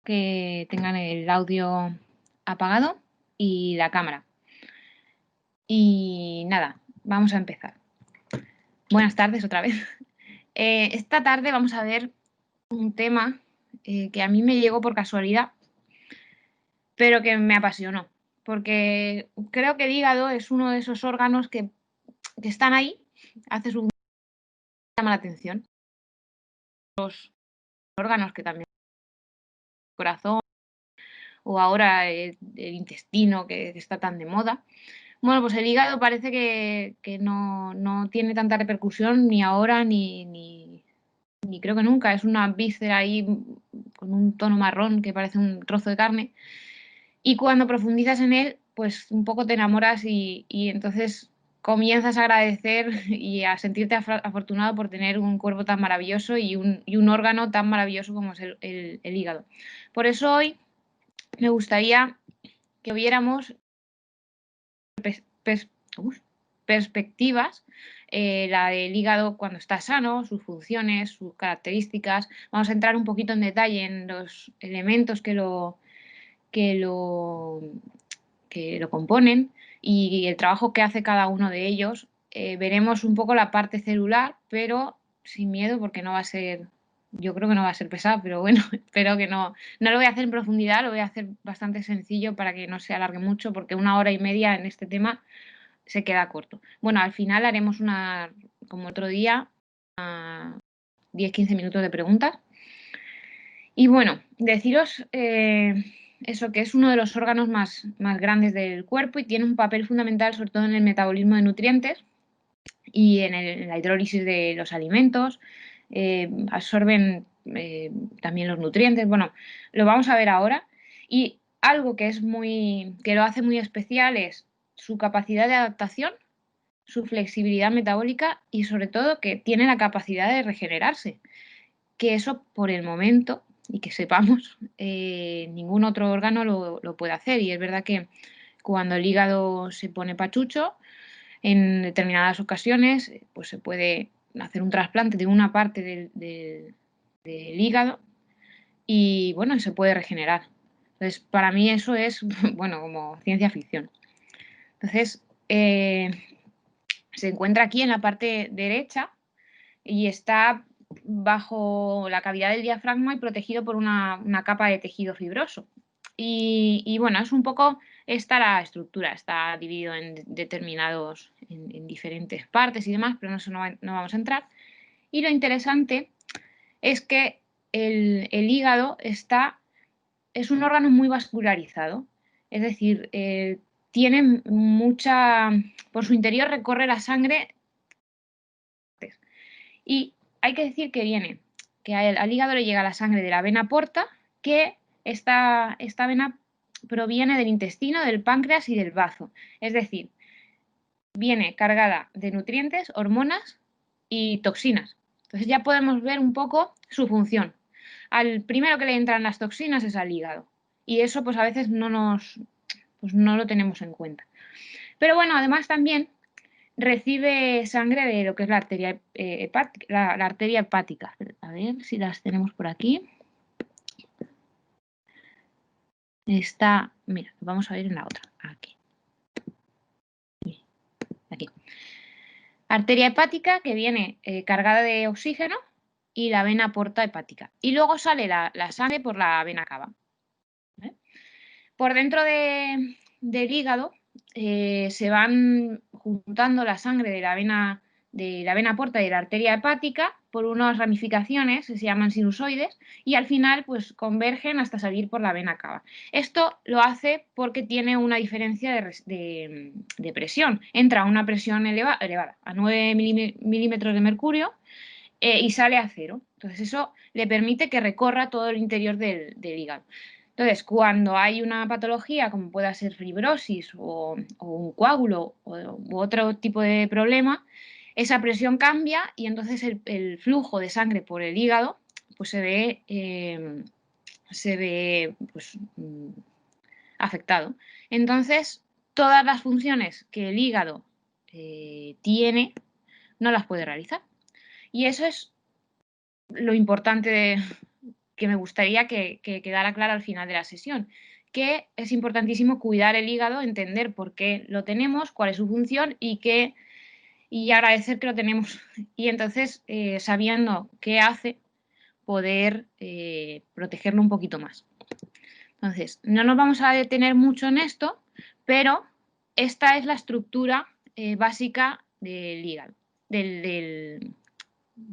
que tengan el audio apagado y la cámara. Y nada, vamos a empezar. Buenas tardes otra vez. Esta tarde vamos a ver un tema que a mí me llegó por casualidad, pero que me apasionó, porque creo que el hígado es uno de esos órganos que están ahí, hace su llama la atención. Los órganos que también el corazón o ahora el intestino que está tan de moda. Bueno, pues el hígado parece que no tiene tanta repercusión ni ahora ni creo que nunca. Es una víscera ahí con un tono marrón que parece un trozo de carne. Y cuando profundizas en él, pues un poco te enamoras y entonces comienzas a agradecer y a sentirte afortunado por tener un cuerpo tan maravilloso y un órgano tan maravilloso como es el hígado. Por eso hoy me gustaría que viéramos perspectivas, la del hígado cuando está sano, sus funciones, sus características. Vamos a entrar un poquito en detalle en los elementos que lo componen y el trabajo que hace cada uno de ellos. Veremos un poco la parte celular, pero sin miedo porque no va a ser, yo creo que no va a ser pesado, pero bueno, espero que no lo voy a hacer en profundidad, lo voy a hacer bastante sencillo para que no se alargue mucho, porque 1 hora y media en este tema se queda corto. Bueno, al final haremos como otro día, 10-15 minutos de preguntas. Y bueno, deciros eso, que es uno de los órganos más grandes del cuerpo y tiene un papel fundamental sobre todo en el metabolismo de nutrientes y en la hidrólisis de los alimentos. Absorben también los nutrientes. Bueno, lo vamos a ver ahora. Y algo que lo hace muy especial es su capacidad de adaptación, su flexibilidad metabólica y sobre todo que tiene la capacidad de regenerarse, que eso por el momento, y que sepamos, ningún otro órgano lo puede hacer. Y es verdad que cuando el hígado se pone pachucho, en determinadas ocasiones, pues se puede hacer un trasplante de una parte del hígado y bueno, se puede regenerar. Entonces, para mí eso es, bueno, como ciencia ficción. Entonces, se encuentra aquí en la parte derecha y está bajo la cavidad del diafragma y protegido por una capa de tejido fibroso. Y bueno, es un poco esta la estructura, está dividido en determinados, en diferentes partes y demás, pero en eso no vamos a entrar. Y lo interesante es que el hígado es un órgano muy vascularizado, es decir, tiene por su interior recorre la sangre y hay que decir que al hígado le llega la sangre de la vena porta, que esta vena proviene del intestino, del páncreas y del bazo. Es decir, viene cargada de nutrientes, hormonas y toxinas. Entonces ya podemos ver un poco su función. Al primero que le entran las toxinas es al hígado. Y eso pues a veces no lo tenemos en cuenta. Pero bueno, además también recibe sangre de lo que es la arteria hepática, la arteria hepática. A ver si las tenemos por aquí. Está, mira, vamos a ver en la otra. Aquí. Aquí. Arteria hepática que viene cargada de oxígeno y la vena porta hepática. Y luego sale la sangre por la vena cava. ¿Vale? Por dentro del hígado se van juntando la sangre de la vena porta y de la arteria hepática por unas ramificaciones que se llaman sinusoides y al final pues convergen hasta salir por la vena cava. Esto lo hace porque tiene una diferencia de presión. Entra a una presión elevada a 9 milímetros de mercurio y sale a 0. Entonces eso le permite que recorra todo el interior del hígado. Entonces, cuando hay una patología, como pueda ser fibrosis o un coágulo u otro tipo de problema, esa presión cambia y entonces el flujo de sangre por el hígado pues se ve pues, afectado. Entonces, todas las funciones que el hígado tiene no las puede realizar. Y eso es lo importante me gustaría que quedara clara al final de la sesión, que es importantísimo cuidar el hígado, entender por qué lo tenemos, cuál es su función y agradecer que lo tenemos. Y entonces, sabiendo qué hace, poder protegerlo un poquito más. Entonces, no nos vamos a detener mucho en esto, pero esta es la estructura básica del hígado,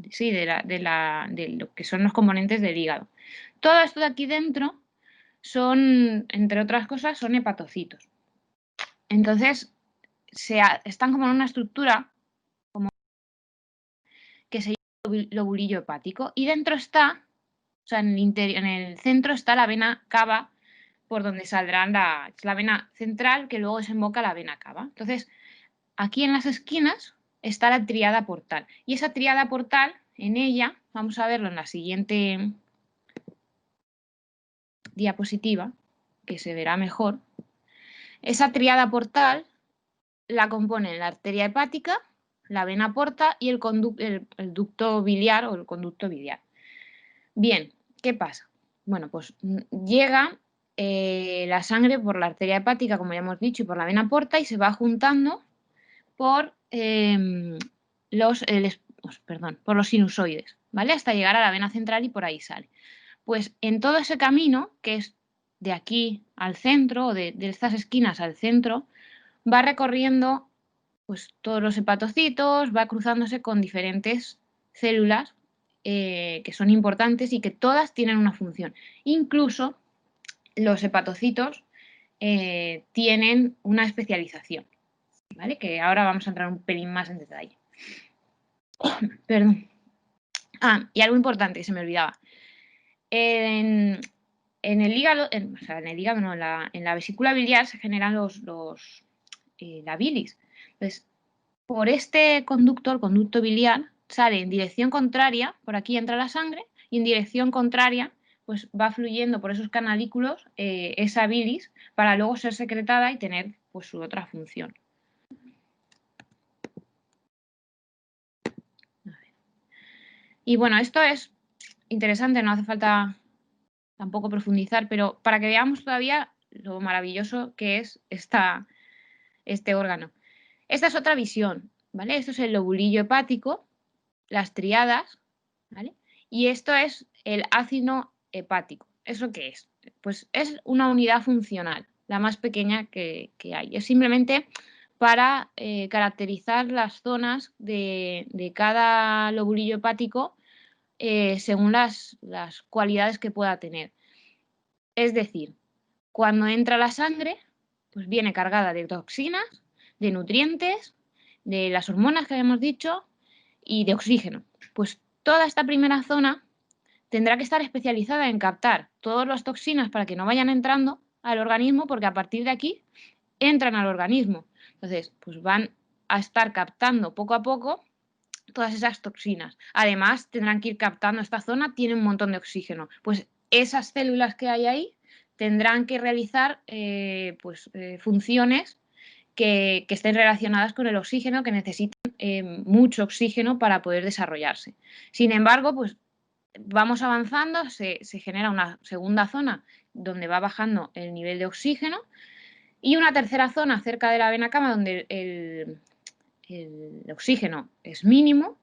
sí, de lo que son los componentes del hígado. Todo esto de aquí dentro son, entre otras cosas, son hepatocitos. Entonces, están como en una estructura que se llama lobulillo hepático y dentro está, o sea, en el centro está la vena cava por donde saldrán la vena central que luego desemboca la vena cava. Entonces, aquí en las esquinas está la tríada portal y esa tríada portal, en ella, vamos a verlo en la siguiente diapositiva, que se verá mejor, esa tríada portal la componen la arteria hepática, la vena porta y el ducto biliar o el conducto biliar. Bien, ¿qué pasa? Bueno, pues llega la sangre por la arteria hepática, como ya hemos dicho, y por la vena porta y se va juntando por, por los sinusoides, ¿vale? Hasta llegar a la vena central y por ahí sale. Pues en todo ese camino, que es de aquí al centro, o de estas esquinas al centro, va recorriendo pues, todos los hepatocitos, va cruzándose con diferentes células que son importantes y que todas tienen una función. Incluso los hepatocitos tienen una especialización, ¿vale? Que ahora vamos a entrar un pelín más en detalle. Perdón. Ah, y algo importante que se me olvidaba. En el hígado, no, en la vesícula biliar se generan la bilis. Entonces, por este conducto, el conducto biliar, sale en dirección contraria, por aquí entra la sangre, y en dirección contraria, pues va fluyendo por esos canalículos esa bilis para luego ser secretada y tener pues su otra función. Y bueno, esto es interesante, no hace falta tampoco profundizar, pero para que veamos todavía lo maravilloso que es este órgano. Esta es otra visión, ¿vale? Esto es el lobulillo hepático, las triadas, ¿vale? Y esto es el ácido hepático. ¿Eso qué es? Pues es una unidad funcional, la más pequeña que hay. Es simplemente para caracterizar las zonas de cada lobulillo hepático según las cualidades que pueda tener. Es decir, cuando entra la sangre, pues viene cargada de toxinas, de nutrientes, de las hormonas que habíamos dicho y de oxígeno. Pues toda esta primera zona tendrá que estar especializada en captar todas las toxinas para que no vayan entrando al organismo, porque a partir de aquí entran al organismo. Entonces, pues van a estar captando poco a poco todas esas toxinas. Además, tendrán que ir captando esta zona, tiene un montón de oxígeno. Pues esas células que hay ahí tendrán que realizar funciones que estén relacionadas con el oxígeno, que necesitan mucho oxígeno para poder desarrollarse. Sin embargo, pues vamos avanzando, se genera una segunda zona donde va bajando el nivel de oxígeno y una tercera zona cerca de la vena cava donde el oxígeno es mínimo,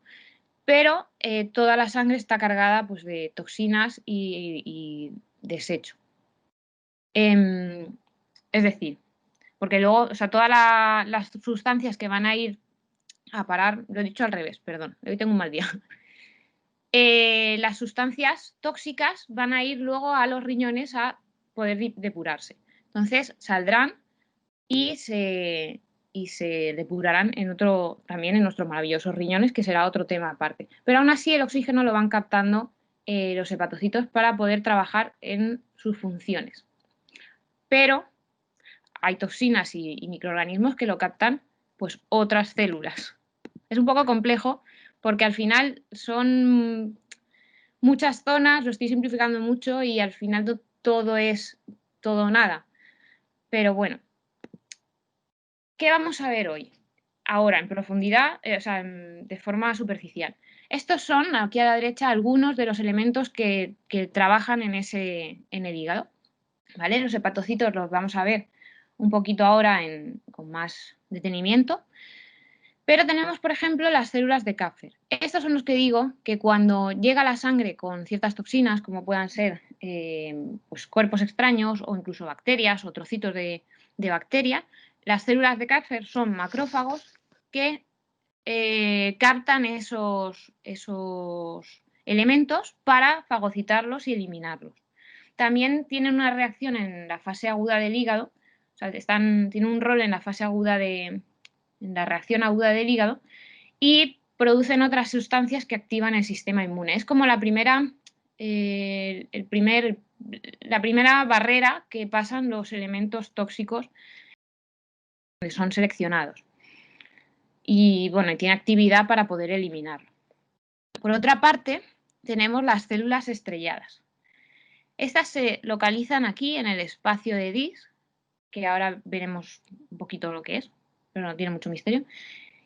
pero toda la sangre está cargada pues, de toxinas y desecho. Es decir, porque luego, o sea, todas las sustancias que van a ir a parar, lo he dicho al revés, perdón, hoy tengo un mal día. Las sustancias tóxicas van a ir luego a los riñones a poder depurarse. Entonces saldrán y se depurarán también en nuestros maravillosos riñones, que será otro tema aparte. Pero aún así el oxígeno lo van captando los hepatocitos para poder trabajar en sus funciones. Pero hay toxinas y microorganismos que lo captan pues otras células. Es un poco complejo porque al final son muchas zonas, lo estoy simplificando mucho y al final todo es todo o nada. Pero bueno, ¿qué vamos a ver hoy? ahora en profundidad, o sea, de forma superficial. Estos son, aquí a la derecha, algunos de los elementos que trabajan en el hígado, ¿vale? Los hepatocitos los vamos a ver un poquito ahora con más detenimiento. Pero tenemos, por ejemplo, las células de Kapfer. Estos son los que digo que cuando llega a la sangre con ciertas toxinas, como puedan ser pues cuerpos extraños o incluso bacterias o trocitos de bacteria, las células de Kapfer son macrófagos que captan esos elementos para fagocitarlos y eliminarlos. También tienen una reacción en la fase aguda del hígado, o sea, tienen un rol en la fase aguda en la reacción aguda del hígado y producen otras sustancias que activan el sistema inmune. Es como la primera barrera que pasan los elementos tóxicos que son seleccionados. Y bueno, tiene actividad para poder eliminarlo. Por otra parte, tenemos las células estrelladas. Estas se localizan aquí en el espacio de Dis, que ahora veremos un poquito lo que es, pero no tiene mucho misterio.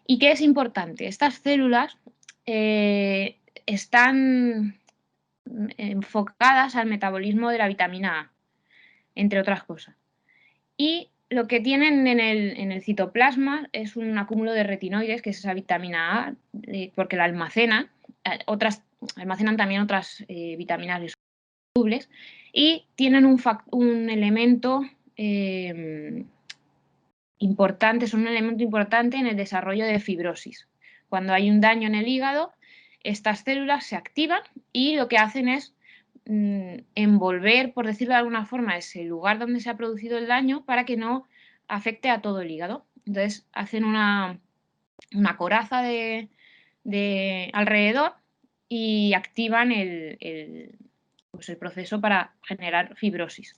¿Y qué es importante? Estas células están enfocadas al metabolismo de la vitamina A, entre otras cosas. Y lo que tienen en el citoplasma es un acúmulo de retinoides, que es esa vitamina A, porque la almacenan. Almacenan también otras vitaminas solubles y tienen un elemento importante, son un elemento importante en el desarrollo de fibrosis. Cuando hay un daño en el hígado, estas células se activan y lo que hacen es envolver, por decirlo de alguna forma, ese lugar donde se ha producido el daño para que no afecte a todo el hígado. Entonces hacen una coraza de alrededor y activan pues el proceso para generar fibrosis.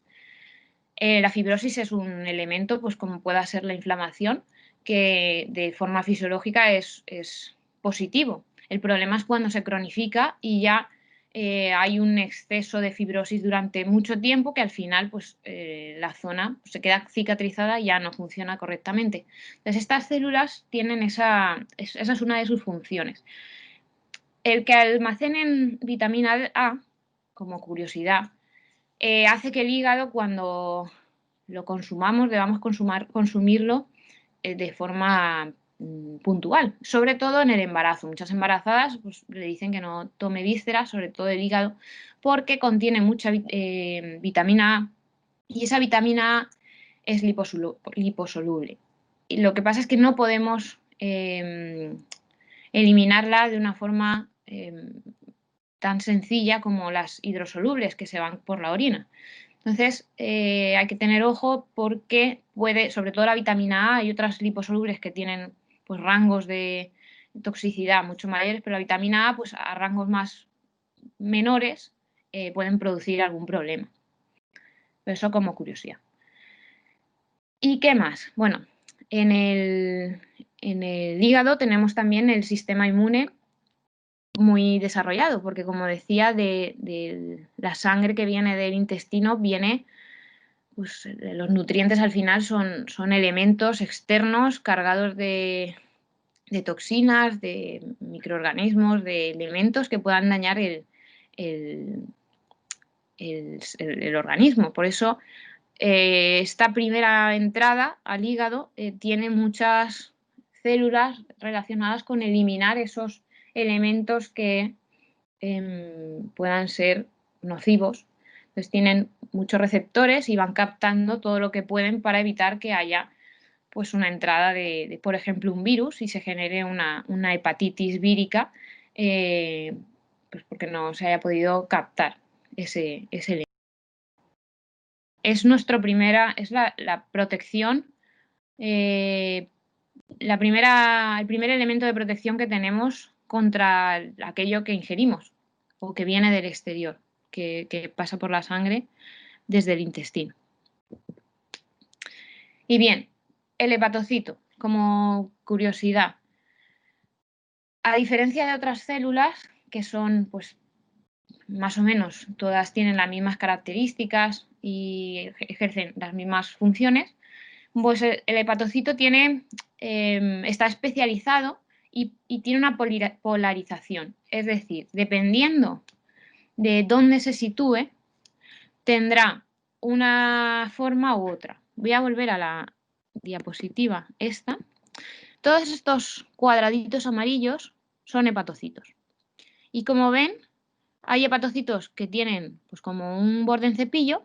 La fibrosis es un elemento, pues como pueda ser la inflamación, que de forma fisiológica es positivo. El problema es cuando se cronifica y ya hay un exceso de fibrosis durante mucho tiempo que al final pues, la zona se queda cicatrizada y ya no funciona correctamente. Entonces estas células tienen esa es una de sus funciones. El que almacenen vitamina A, como curiosidad, hace que el hígado cuando lo consumamos debamos consumirlo de forma puntual, sobre todo en el embarazo. Muchas embarazadas pues, le dicen que no tome vísceras, sobre todo el hígado, porque contiene mucha vitamina A y esa vitamina A es liposoluble. Y lo que pasa es que no podemos eliminarla de una forma tan sencilla como las hidrosolubles que se van por la orina. Entonces, hay que tener ojo porque puede, sobre todo la vitamina A y otras liposolubles que tienen pues, rangos de toxicidad mucho mayores, pero la vitamina A pues, a rangos más menores pueden producir algún problema. Pero eso como curiosidad. ¿Y qué más? Bueno, en el hígado tenemos también el sistema inmune muy desarrollado, porque como decía, de la sangre que viene del intestino viene, pues los nutrientes al final son elementos externos cargados de toxinas, de microorganismos, de elementos que puedan dañar el organismo. Por eso esta primera entrada al hígado tiene muchas células relacionadas con eliminar esos elementos que puedan ser nocivos. Entonces tienen muchos receptores y van captando todo lo que pueden para evitar que haya pues, una entrada de, por ejemplo, un virus y se genere una hepatitis vírica pues porque no se haya podido captar ese elemento. Es la protección, el primer elemento de protección que tenemos contra aquello que ingerimos o que viene del exterior, que pasa por la sangre desde el intestino. Y bien, el hepatocito, como curiosidad, a diferencia de otras células, que son pues más o menos todas tienen las mismas características y ejercen las mismas funciones, Pues el hepatocito tiene, está especializado y tiene una polarización. Es decir, dependiendo de dónde se sitúe, tendrá una forma u otra. Voy a volver a la diapositiva esta. Todos estos cuadraditos amarillos son hepatocitos. Y como ven, hay hepatocitos que tienen pues como un borde en cepillo,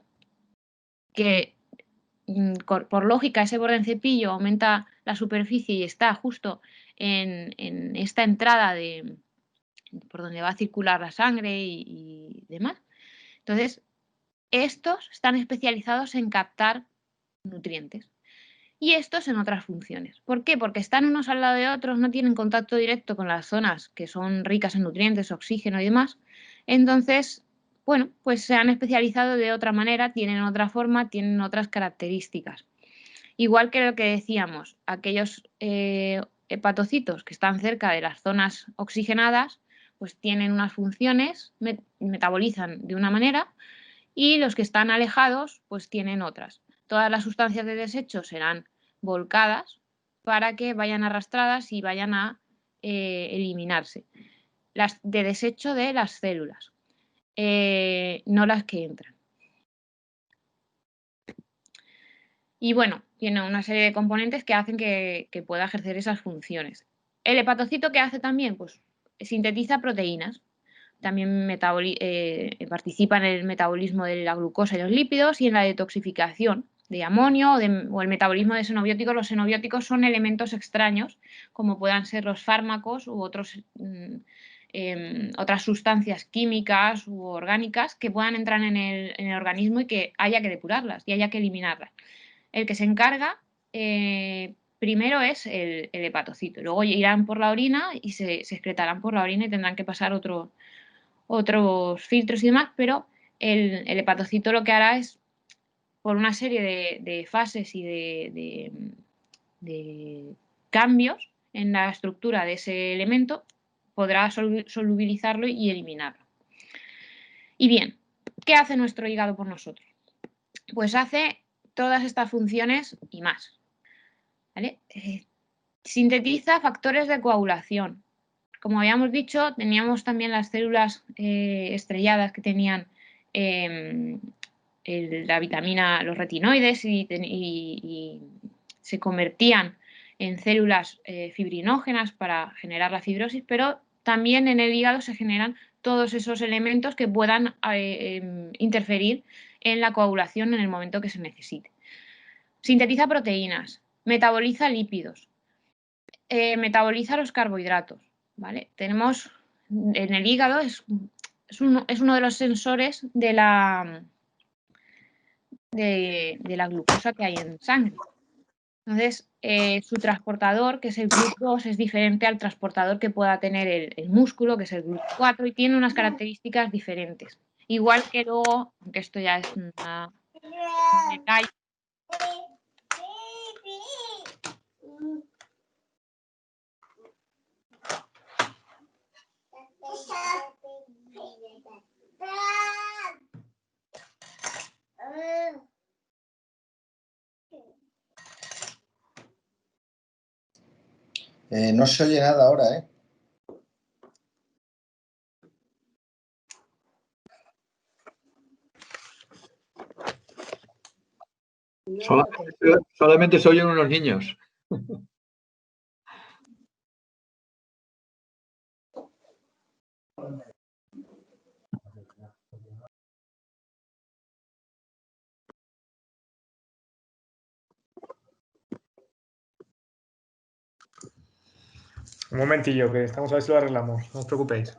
que por lógica ese borde en cepillo aumenta la superficie y está justo en esta entrada por donde va a circular la sangre y demás. Entonces, estos están especializados en captar nutrientes y estos en otras funciones. ¿Por qué? Porque están unos al lado de otros, no tienen contacto directo con las zonas que son ricas en nutrientes, oxígeno y demás. Entonces, bueno, pues se han especializado de otra manera, tienen otra forma, tienen otras características. Igual que lo que decíamos, aquellos hepatocitos que están cerca de las zonas oxigenadas, pues tienen unas funciones, metabolizan de una manera, y los que están alejados, pues tienen otras. Todas las sustancias de desecho serán volcadas para que vayan arrastradas y vayan a eliminarse. Las de desecho de las células, no las que entran. Y bueno, tiene una serie de componentes que hacen que pueda ejercer esas funciones. El hepatocito, ¿qué hace también? Pues sintetiza proteínas. También participa en el metabolismo de la glucosa y los lípidos y en la detoxificación de amonio o el metabolismo de xenobióticos. Los xenobióticos son elementos extraños, como puedan ser los fármacos u otras sustancias químicas u orgánicas que puedan entrar en el organismo y que haya que depurarlas y haya que eliminarlas. El que se encarga primero es el hepatocito, luego irán por la orina y se excretarán por la orina y tendrán que pasar otros filtros y demás, pero el hepatocito lo que hará es, por una serie de fases y de cambios en la estructura de ese elemento, podrá solubilizarlo y eliminarlo. Y bien, ¿qué hace nuestro hígado por nosotros? Pues hace todas estas funciones y más. ¿Vale? Sintetiza factores de coagulación. Como habíamos dicho, teníamos también las células estrelladas que tenían la vitamina, los retinoides y se convertían en células fibrinógenas para generar la fibrosis, pero también en el hígado se generan todos esos elementos que puedan interferir en la coagulación en el momento que se necesite. Sintetiza proteínas, metaboliza lípidos, metaboliza los carbohidratos, ¿vale? Tenemos en el hígado, es uno de los sensores de la glucosa que hay en sangre. Entonces, su transportador, que es el GLUT2, es diferente al transportador que pueda tener el músculo, que es el GLUT4, y tiene unas características diferentes. Igual que luego, aunque esto ya es un detalle, No se oye nada ahora, ¿eh? Solamente se oyen unos niños. Un momentillo, que estamos a ver si lo arreglamos. No os preocupéis.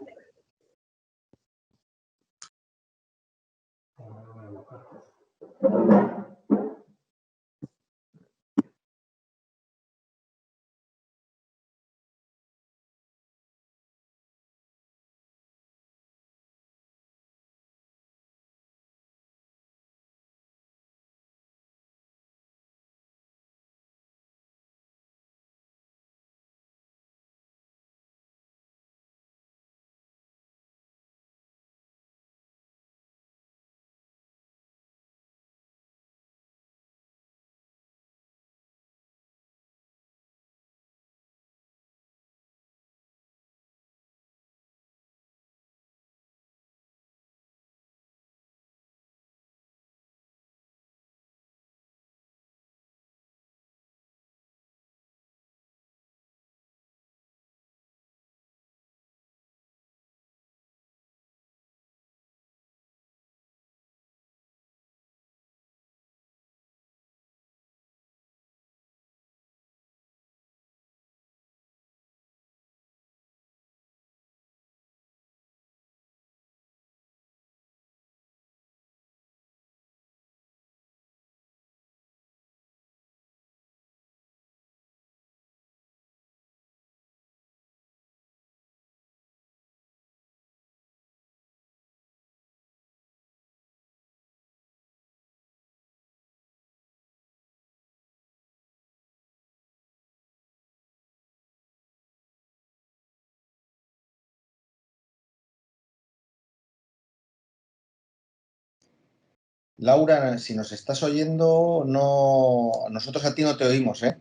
Laura, si nos estás oyendo, no, nosotros a ti no te oímos, ¿eh?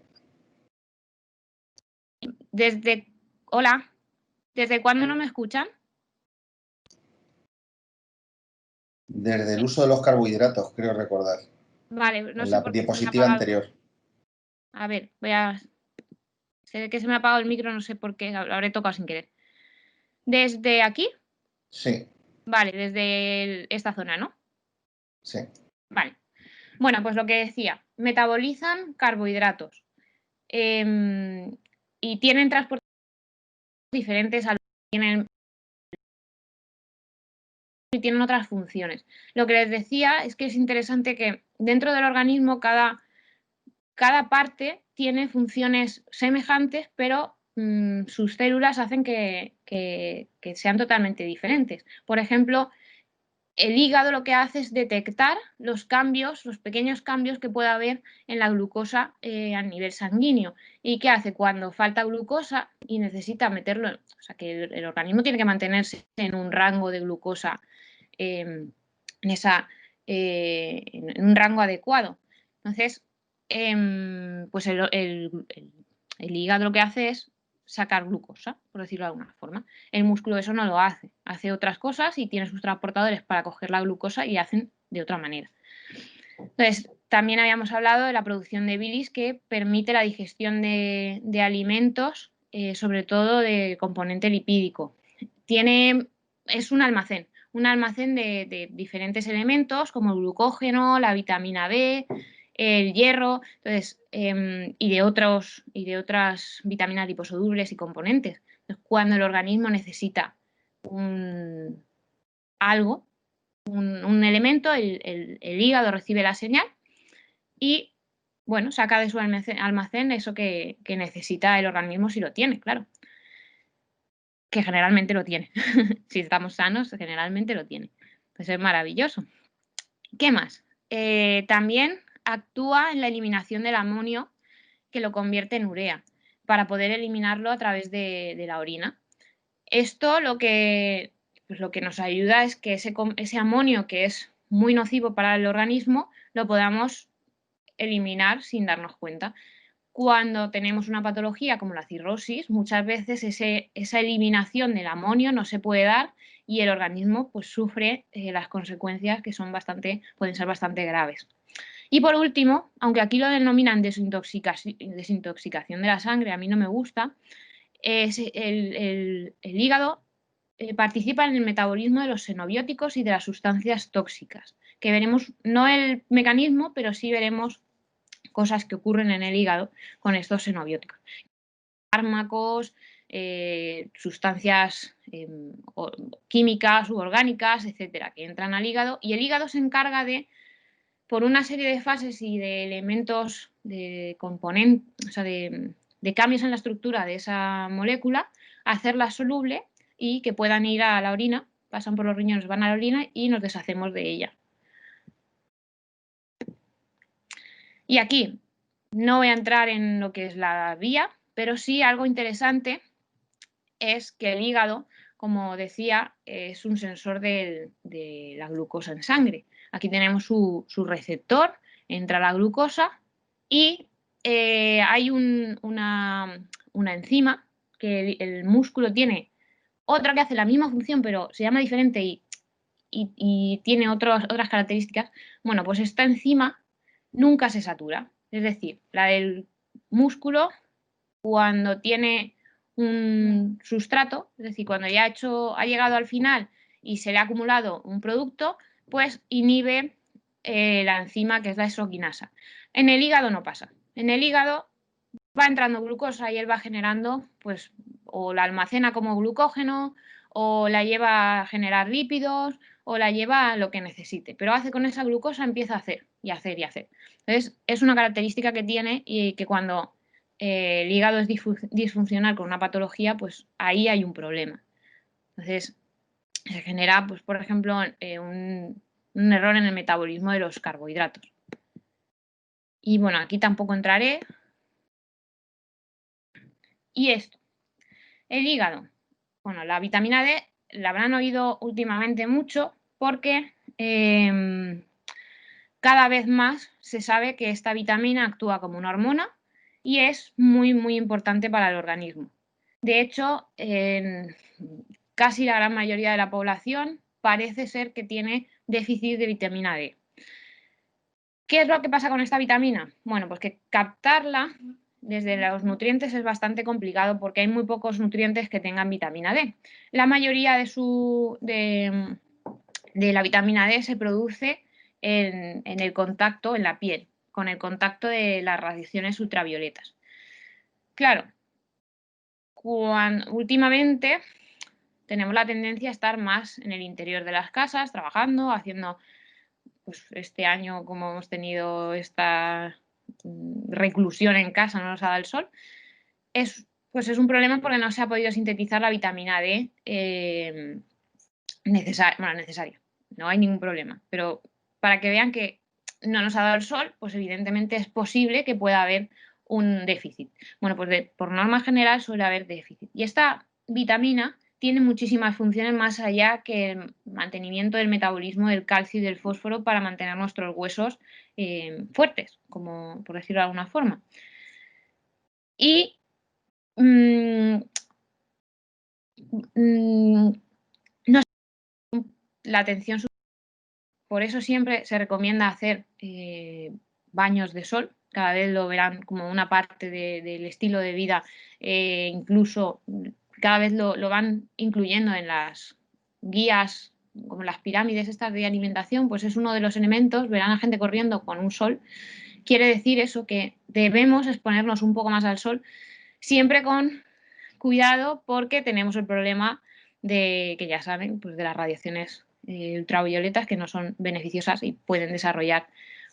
Hola, ¿desde cuándo no me escuchan? Desde el uso de los carbohidratos, creo recordar, Vale, no en sé la por qué se me ha diapositiva apagado. anterior. A ver, sé que se me ha apagado el micro, no sé por qué, lo habré tocado sin querer. ¿Desde aquí? Sí, Vale, desde esta zona, ¿no? sí. Vale. Bueno, pues lo que decía, metabolizan carbohidratos y tienen transportes diferentes y tienen otras funciones. Lo que les decía es que es interesante que dentro del organismo cada parte tiene funciones semejantes, pero sus células hacen que sean totalmente diferentes. Por ejemplo, el hígado lo que hace es detectar los cambios, los pequeños cambios que pueda haber en la glucosa a nivel sanguíneo. ¿Y qué hace? Cuando falta glucosa y necesita meterlo, o sea que el organismo tiene que mantenerse en un rango de glucosa, en un rango adecuado. Entonces, pues el hígado lo que hace es sacar glucosa, por decirlo de alguna forma. El músculo eso no lo hace, hace otras cosas y tiene sus transportadores para coger la glucosa y hacen de otra manera. Entonces, también habíamos hablado de la producción de bilis que permite la digestión de alimentos, sobre todo de componente lipídico. Es un almacén de diferentes elementos como el glucógeno, la vitamina B, el hierro, entonces, y de otras vitaminas liposolubles y componentes. Entonces, cuando el organismo necesita algo, un elemento, el hígado recibe la señal y, bueno, saca de su almacén eso que necesita el organismo si lo tiene, claro. Que generalmente lo tiene. Si estamos sanos, generalmente lo tiene. Pues es maravilloso. ¿Qué más? También actúa en la eliminación del amonio que lo convierte en urea para poder eliminarlo a través de la orina. Esto pues lo que nos ayuda es que ese amonio que es muy nocivo para el organismo lo podamos eliminar sin darnos cuenta. Cuando tenemos una patología como la cirrosis, muchas veces esa eliminación del amonio no se puede dar y el organismo pues, sufre las consecuencias que pueden ser bastante graves. Y por último, aunque aquí lo denominan desintoxicación de la sangre, a mí no me gusta, el hígado participa en el metabolismo de los xenobióticos y de las sustancias tóxicas, que veremos, no el mecanismo, pero sí veremos cosas que ocurren en el hígado con estos xenobióticos. Fármacos, sustancias químicas u orgánicas, etcétera, que entran al hígado y el hígado se encarga de, por una serie de fases y de elementos, de componentes, o sea, de cambios en la estructura de esa molécula, hacerla soluble y que puedan ir a la orina, pasan por los riñones, van a la orina y nos deshacemos de ella. Y aquí no voy a entrar en lo que es la vía, pero sí algo interesante es que el hígado, como decía, es un sensor de la glucosa en sangre. Aquí tenemos su receptor, entra la glucosa y hay una enzima que el músculo tiene, otra que hace la misma función, pero se llama diferente y tiene otras características. Bueno, pues esta enzima nunca se satura. Es decir, la del músculo, cuando tiene un sustrato, es decir, cuando ya ha llegado al final y se le ha acumulado un producto, pues inhibe la enzima que es la exoquinasa. En el hígado no pasa. En el hígado va entrando glucosa y él va generando, pues, o la almacena como glucógeno, o la lleva a generar lípidos, o la lleva a lo que necesite. Pero hace con esa glucosa, empieza a hacer y hacer y hacer. Entonces, es una característica que tiene y que cuando el hígado es disfuncional con una patología, pues ahí hay un problema. Entonces, se genera, pues, por ejemplo, un error en el metabolismo de los carbohidratos. Y bueno, aquí tampoco entraré. Y esto, el hígado. Bueno, la vitamina D la habrán oído últimamente mucho porque cada vez más se sabe que esta vitamina actúa como una hormona y es muy, muy importante para el organismo. De hecho, en casi la gran mayoría de la población parece ser que tiene déficit de vitamina D. ¿Qué es lo que pasa con esta vitamina? Bueno, pues que captarla desde los nutrientes es bastante complicado porque hay muy pocos nutrientes que tengan vitamina D. La mayoría de la vitamina D se produce en el contacto, en la piel, con el contacto de las radiaciones ultravioletas. Claro, últimamente tenemos la tendencia a estar más en el interior de las casas, trabajando, haciendo, pues este año como hemos tenido esta reclusión en casa, no nos ha dado el sol, pues es un problema porque no se ha podido sintetizar la vitamina D necesaria. No hay ningún problema, pero para que vean que no nos ha dado el sol, pues evidentemente es posible que pueda haber un déficit. Bueno, pues por norma general suele haber déficit. Y esta vitamina tiene muchísimas funciones más allá que el mantenimiento del metabolismo del calcio y del fósforo para mantener nuestros huesos fuertes, como por decirlo de alguna forma. Y no la atención, por eso siempre se recomienda hacer baños de sol. Cada vez lo verán como una parte del estilo de vida, incluso cada vez lo van incluyendo en las guías, como las pirámides estas de alimentación, pues es uno de los elementos. Verán a gente corriendo con un sol. Quiere decir eso, que debemos exponernos un poco más al sol, siempre con cuidado porque tenemos el problema de, que ya saben, pues de las radiaciones ultravioletas que no son beneficiosas y pueden desarrollar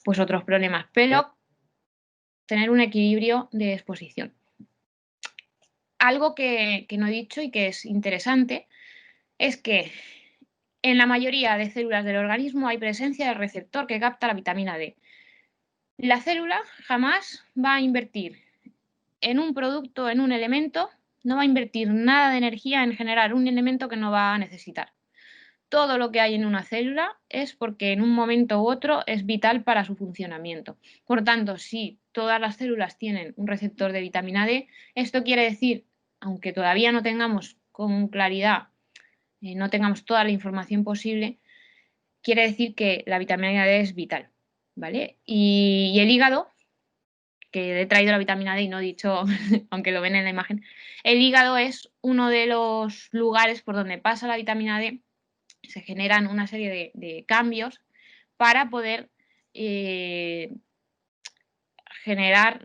pues otros problemas, pero tener un equilibrio de exposición. Algo que no he dicho y que es interesante es que en la mayoría de células del organismo hay presencia del receptor que capta la vitamina D. La célula jamás va a invertir en un producto, en un elemento, no va a invertir nada de energía en generar un elemento que no va a necesitar. Todo lo que hay en una célula es porque en un momento u otro es vital para su funcionamiento. Por tanto, si todas las células tienen un receptor de vitamina D, esto quiere decir, aunque todavía no tengamos con claridad, no tengamos toda la información posible, quiere decir que la vitamina D es vital, ¿vale? Y el hígado, que he traído la vitamina D y no he dicho, aunque lo ven en la imagen, el hígado es uno de los lugares por donde pasa la vitamina D. Se generan una serie de cambios para poder generar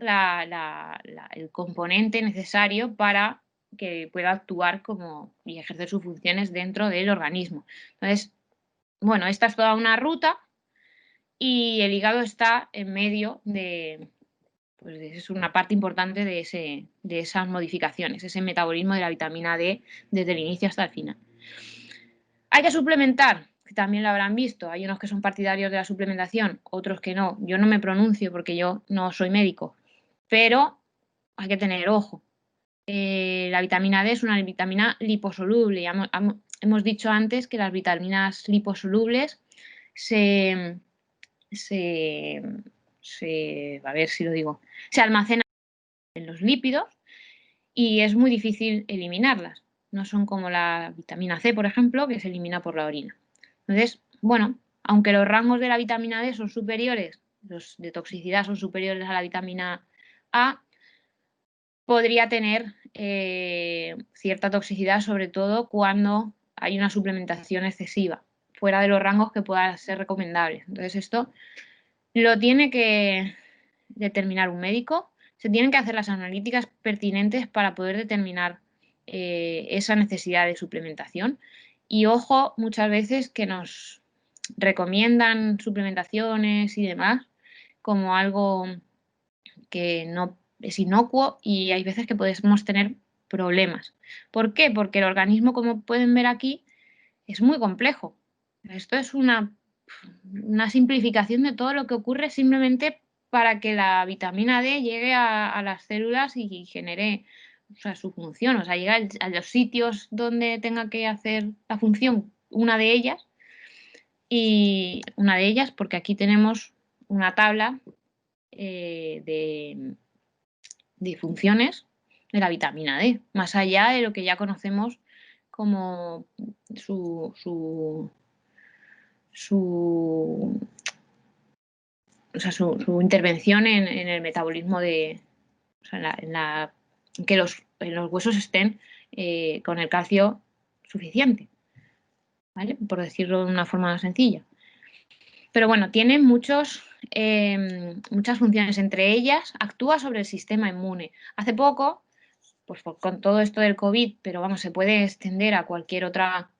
el componente necesario para que pueda actuar y ejercer sus funciones dentro del organismo. Entonces, bueno, esta es toda una ruta y el hígado está en medio pues es una parte importante de esas modificaciones, ese metabolismo de la vitamina D desde el inicio hasta el final. Hay que suplementar, que también lo habrán visto. Hay unos que son partidarios de la suplementación, otros que no. Yo no me pronuncio porque yo no soy médico, pero hay que tener ojo. La vitamina D es una vitamina liposoluble. Hemos dicho antes que las vitaminas liposolubles se a ver si lo digo, se almacenan en los lípidos y es muy difícil eliminarlas. No son como la vitamina C, por ejemplo, que se elimina por la orina. Entonces, bueno, aunque los rangos de la vitamina D son superiores, los de toxicidad son superiores a la vitamina A, podría tener cierta toxicidad, sobre todo cuando hay una suplementación excesiva, fuera de los rangos que puedan ser recomendables. Entonces, esto lo tiene que determinar un médico. Se tienen que hacer las analíticas pertinentes para poder determinar esa necesidad de suplementación. Y ojo, muchas veces que nos recomiendan suplementaciones y demás como algo que no es inocuo y hay veces que podemos tener problemas. ¿Por qué? Porque el organismo, como pueden ver aquí, es muy complejo. Esto es una simplificación de todo lo que ocurre simplemente para que la vitamina D llegue a las células y genere su función, o sea, llegue a los sitios donde tenga que hacer la función una de ellas, porque aquí tenemos una tabla de funciones de la vitamina D, más allá de lo que ya conocemos como su intervención en el metabolismo de, o sea, que en los huesos estén con el calcio suficiente, ¿vale? Por decirlo de una forma sencilla. Pero bueno, tiene muchas funciones, entre ellas actúa sobre el sistema inmune. Hace poco, pues con todo esto del COVID, pero vamos, se puede extender a cualquier otra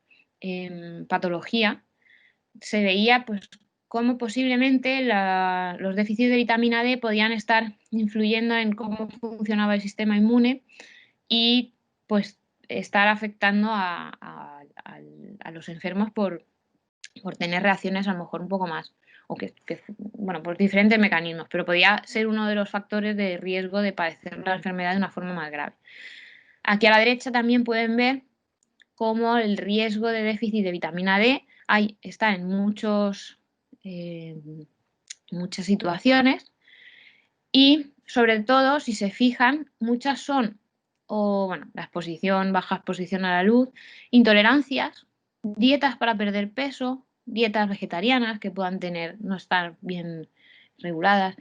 patología, se veía pues cómo posiblemente los déficits de vitamina D podían estar influyendo en cómo funcionaba el sistema inmune y pues estar afectando a los enfermos por tener reacciones a lo mejor un poco más, o bueno, por diferentes mecanismos, pero podía ser uno de los factores de riesgo de padecer la enfermedad de una forma más grave. Aquí a la derecha también pueden ver cómo el riesgo de déficit de vitamina D está en muchas situaciones y sobre todo, si se fijan, muchas son la exposición, baja exposición a la luz, intolerancias, dietas para perder peso, dietas vegetarianas que puedan no estar bien reguladas.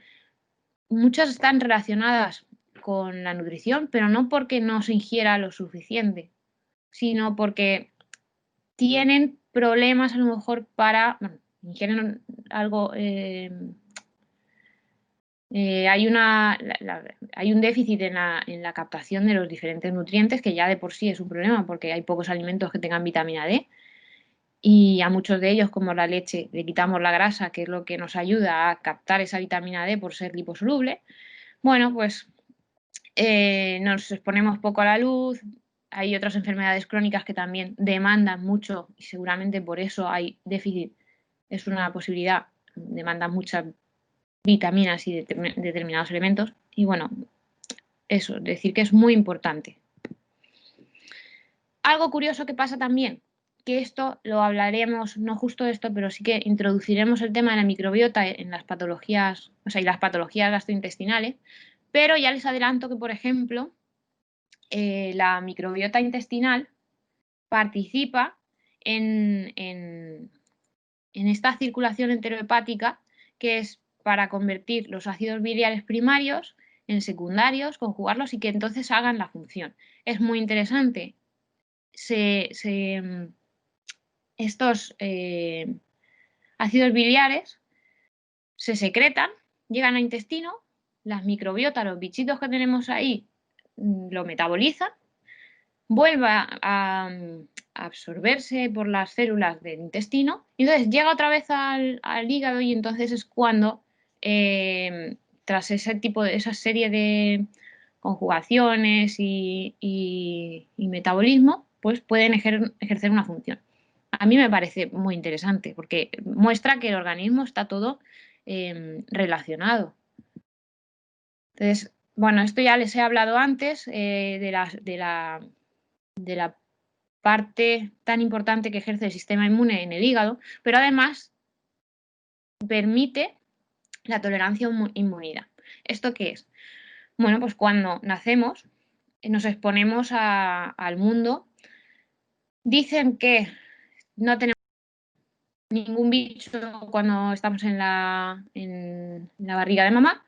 Muchas están relacionadas con la nutrición, pero no porque no se ingiera lo suficiente, sino porque tienen problemas a lo mejor ingieren algo, hay un déficit en la captación de los diferentes nutrientes, que ya de por sí es un problema porque hay pocos alimentos que tengan vitamina D y a muchos de ellos, como la leche, le quitamos la grasa, que es lo que nos ayuda a captar esa vitamina D por ser liposoluble. Bueno, pues nos exponemos poco a la luz. Hay otras enfermedades crónicas que también demandan mucho y seguramente por eso hay déficit. Es una posibilidad, demandan muchas vitaminas y determinados elementos. Y bueno, eso, decir que es muy importante. Algo curioso que pasa también, que esto lo hablaremos, no justo de esto, pero sí que introduciremos el tema de la microbiota en las patologías, y las patologías gastrointestinales, pero ya les adelanto que, por ejemplo, la microbiota intestinal participa en esta circulación enterohepática, que es para convertir los ácidos biliares primarios en secundarios, conjugarlos y que entonces hagan la función. Es muy interesante. Estos ácidos biliares se secretan, llegan al intestino, las microbiotas, los bichitos que tenemos ahí, lo metabolizan, vuelve a absorberse por las células del intestino y entonces llega otra vez al hígado y entonces es cuando tras esa serie de conjugaciones y metabolismo pues pueden ejercer una función. A mí me parece muy interesante porque muestra que el organismo está todo relacionado. Entonces, bueno, esto ya les he hablado antes de la parte tan importante que ejerce el sistema inmune en el hígado, pero además permite la tolerancia a inmunidad. ¿Esto qué es? Bueno, pues cuando nacemos nos exponemos al mundo. Dicen que no tenemos ningún bicho cuando estamos en la barriga de mamá,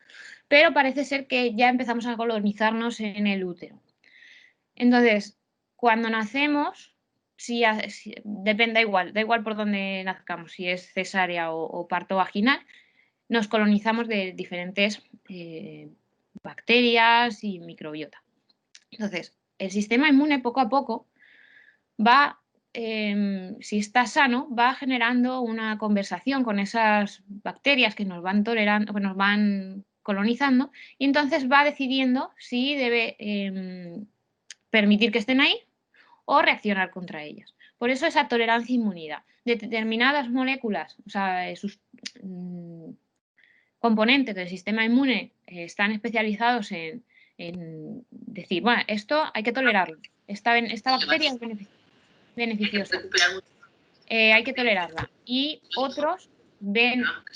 pero parece ser que ya empezamos a colonizarnos en el útero. Entonces, cuando nacemos, depende, da igual por dónde nazcamos, si es cesárea o parto vaginal, nos colonizamos de diferentes bacterias y microbiota. Entonces, el sistema inmune poco a poco va, si está sano, va generando una conversación con esas bacterias que nos van tolerando, que nos van colonizando, y entonces va decidiendo si debe permitir que estén ahí o reaccionar contra ellas. Por eso esa tolerancia e inmunidad. Determinadas moléculas, o sea, sus componentes del sistema inmune están especializados en decir, bueno, esto hay que tolerarlo. Esta bacteria es beneficiosa. Hay que tolerarla. Y otros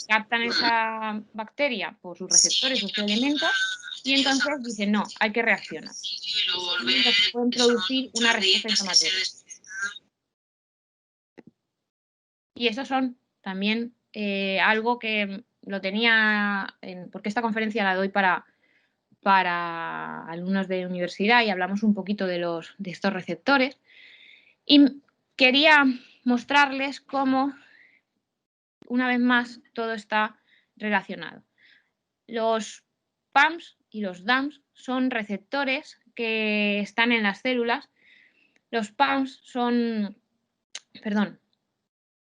captan esa bacteria por sus receptores o sus elementos y entonces dicen, no, hay que reaccionar. Y entonces pueden producir una respuesta inflamatoria. Y estos son también algo que lo tenía, porque esta conferencia la doy para alumnos de universidad y hablamos un poquito de estos receptores. Y quería mostrarles cómo, una vez más, todo está relacionado. Los PAMs y los DAMs son receptores que están en las células. Los PAMs son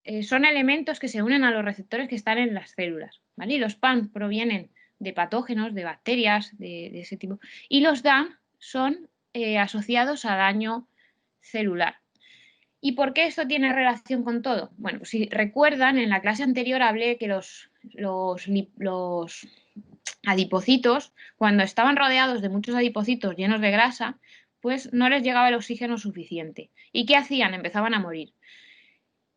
elementos que se unen a los receptores que están en las células, ¿vale? Y los PAMs provienen de patógenos, de bacterias, de ese tipo. Y los DAM son asociados a daño celular. ¿Y por qué esto tiene relación con todo? Bueno, pues si recuerdan, en la clase anterior hablé que los adipocitos, cuando estaban rodeados de muchos adipocitos llenos de grasa, pues no les llegaba el oxígeno suficiente. ¿Y qué hacían? Empezaban a morir.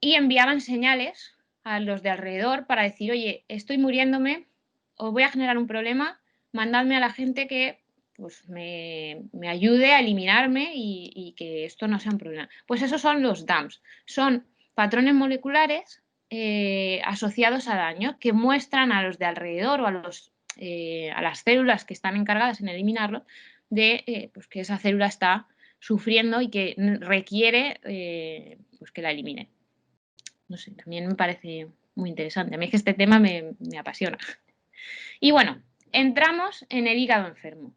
Y enviaban señales a los de alrededor para decir, oye, estoy muriéndome, os voy a generar un problema, mandadme a la gente que pues, me ayude a eliminarme y que esto no sea un problema. Pues esos son los DAMs, son patrones moleculares asociados a daño que muestran a los de alrededor o a las células que están encargadas en eliminarlo de pues que esa célula está sufriendo y que requiere pues que la eliminen. No sé, también me parece muy interesante. A mí es que este tema me apasiona. Y bueno, entramos en el hígado enfermo.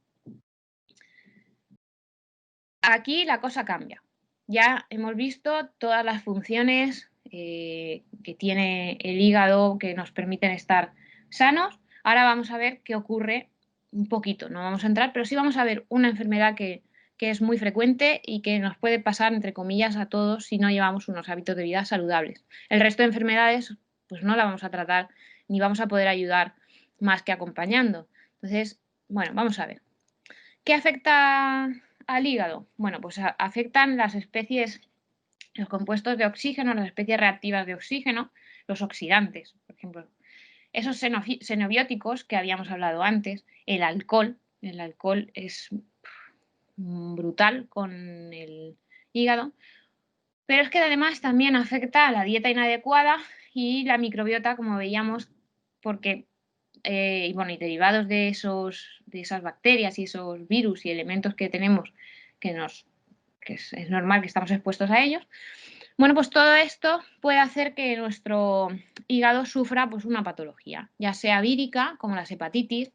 Aquí la cosa cambia. Ya hemos visto todas las funciones que tiene el hígado que nos permiten estar sanos. Ahora vamos a ver qué ocurre un poquito. No vamos a entrar, pero sí vamos a ver una enfermedad que es muy frecuente y que nos puede pasar, entre comillas, a todos si no llevamos unos hábitos de vida saludables. El resto de enfermedades, pues no la vamos a tratar ni vamos a poder ayudar más que acompañando. Entonces, bueno, vamos a ver. ¿Qué afecta al hígado? Bueno, pues afectan las especies, los compuestos de oxígeno, las especies reactivas de oxígeno, los oxidantes, por ejemplo. Esos xenobióticos que habíamos hablado antes, el alcohol es brutal con el hígado, pero es que además también afecta a la dieta inadecuada y la microbiota, como veíamos, porque y derivados de esas bacterias y esos virus y elementos que tenemos que es normal que estamos expuestos a ellos. Bueno, pues todo esto puede hacer que nuestro hígado sufra pues, una patología, ya sea vírica, como las hepatitis,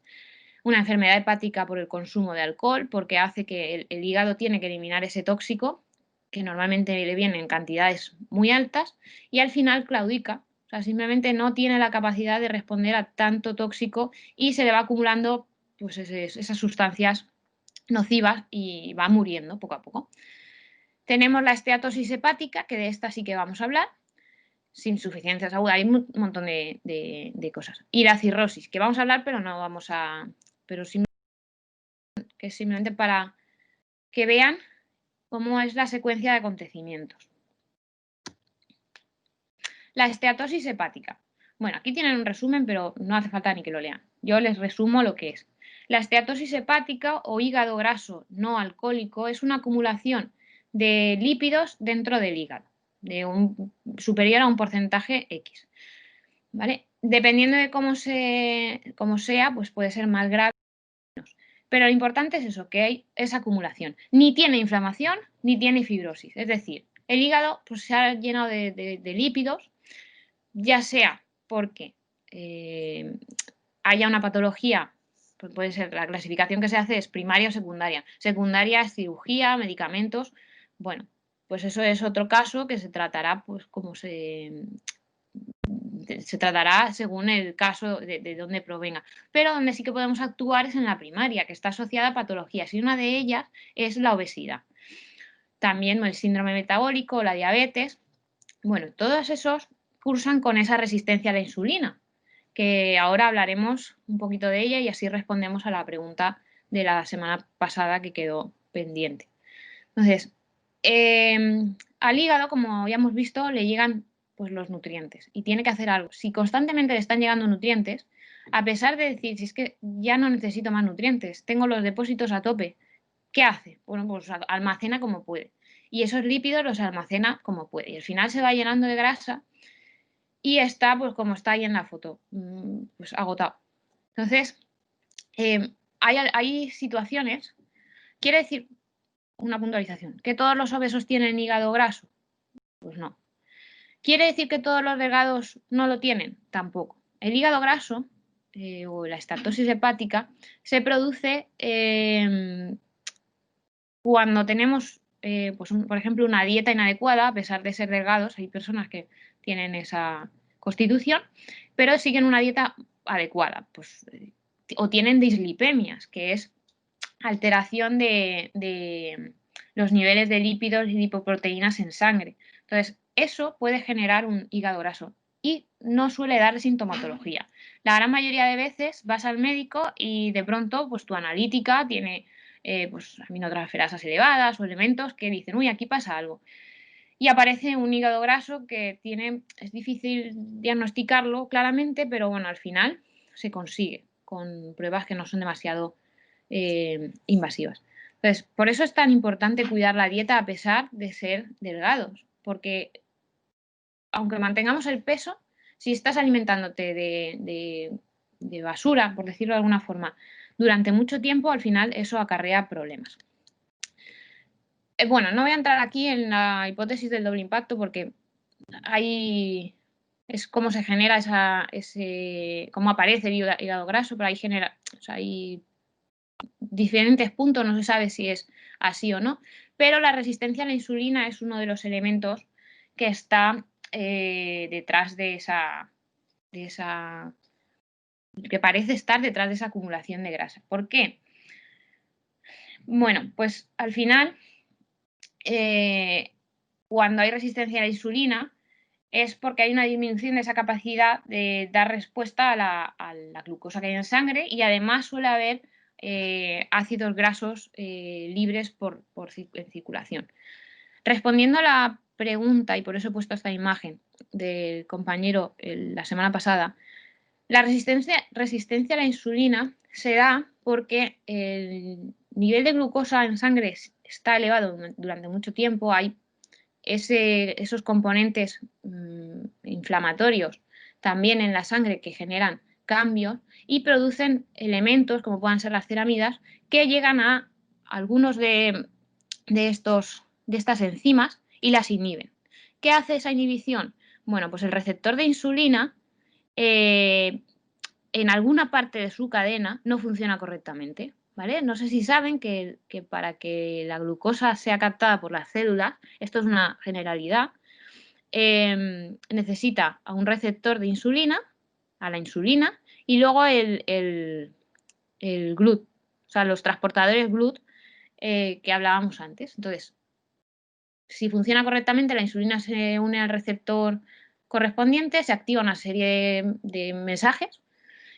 una enfermedad hepática por el consumo de alcohol, porque hace que el hígado tiene que eliminar ese tóxico, que normalmente le viene en cantidades muy altas, y al final claudica. O sea, simplemente no tiene la capacidad de responder a tanto tóxico y se le va acumulando pues, esas sustancias nocivas y va muriendo poco a poco. Tenemos la esteatosis hepática, que de esta sí que vamos a hablar, sin insuficiencia aguda, hay un montón de cosas. Y la cirrosis, que vamos a hablar, pero no vamos a... pero que es simplemente para que vean cómo es la secuencia de acontecimientos. La esteatosis hepática. Bueno, aquí tienen un resumen, pero no hace falta ni que lo lean. Yo les resumo lo que es. La esteatosis hepática o hígado graso no alcohólico es una acumulación de lípidos dentro del hígado, superior a un porcentaje X. ¿Vale? Dependiendo de cómo sea, pues puede ser más grave. Pero lo importante es eso, que hay esa acumulación. Ni tiene inflamación, ni tiene fibrosis. Es decir, el hígado pues, se ha llenado de lípidos, ya sea porque haya una patología, pues puede ser la clasificación que se hace es primaria o secundaria. Secundaria es cirugía, medicamentos. Bueno, pues eso es otro caso que se tratará pues como se tratará según el caso de dónde provenga. Pero donde sí que podemos actuar es en la primaria, que está asociada a patologías, y una de ellas es la obesidad. También el síndrome metabólico, la diabetes. Bueno, todos esos cursan con esa resistencia a la insulina, que ahora hablaremos un poquito de ella y así respondemos a la pregunta de la semana pasada que quedó pendiente. Entonces, al hígado, como habíamos visto, le llegan pues los nutrientes y tiene que hacer algo. Si constantemente le están llegando nutrientes, a pesar de decir, si es que ya no necesito más nutrientes, tengo los depósitos a tope, ¿qué hace? Bueno, pues almacena como puede. Y esos lípidos los almacena como puede. Y al final se va llenando de grasa y está, pues como está ahí en la foto, pues agotado. Entonces, hay situaciones, quiere decir, una puntualización, que todos los obesos tienen hígado graso. Pues no. ¿Quiere decir que todos los delgados no lo tienen? Tampoco. El hígado graso o la estatosis hepática se produce cuando tenemos, pues por ejemplo, una dieta inadecuada, a pesar de ser delgados. Hay personas que tienen esa constitución, pero siguen una dieta adecuada, pues, o tienen dislipemias, que es alteración de los niveles de lípidos y lipoproteínas en sangre. Entonces, eso puede generar un hígado graso y no suele dar sintomatología. La gran mayoría de veces vas al médico y de pronto pues tu analítica tiene pues aminotransferasas elevadas o elementos que dicen, uy, aquí pasa algo. Y aparece un hígado graso que es difícil diagnosticarlo claramente, pero bueno, al final se consigue con pruebas que no son demasiado invasivas. Entonces, por eso es tan importante cuidar la dieta a pesar de ser delgados, porque aunque mantengamos el peso, si estás alimentándote de basura, por decirlo de alguna forma, durante mucho tiempo, al final eso acarrea problemas. Bueno, no voy a entrar aquí en la hipótesis del doble impacto porque ahí es cómo se genera cómo aparece el hígado graso, pero hay diferentes puntos, no se sabe si es así o no, pero la resistencia a la insulina es uno de los elementos que está detrás que parece estar detrás de esa acumulación de grasa. ¿Por qué? Bueno, pues al final, cuando hay resistencia a la insulina, es porque hay una disminución de esa capacidad de dar respuesta a la glucosa que hay en sangre y además suele haber ácidos grasos libres en circulación. Respondiendo a la pregunta, y por eso he puesto esta imagen del compañero la semana pasada, la resistencia a la insulina se da porque el nivel de glucosa en sangre está elevado durante mucho tiempo, hay esos componentes inflamatorios también en la sangre que generan cambios y producen elementos como puedan ser las ceramidas que llegan a algunos de estas enzimas y las inhiben. ¿Qué hace esa inhibición? Bueno, pues el receptor de insulina en alguna parte de su cadena no funciona correctamente. ¿Vale? No sé si saben que para que la glucosa sea captada por las células, esto es una generalidad, necesita a un receptor de insulina, a la insulina, y luego el GLUT, o sea, los transportadores GLUT que hablábamos antes. Entonces, si funciona correctamente, la insulina se une al receptor correspondiente, se activa una serie de mensajes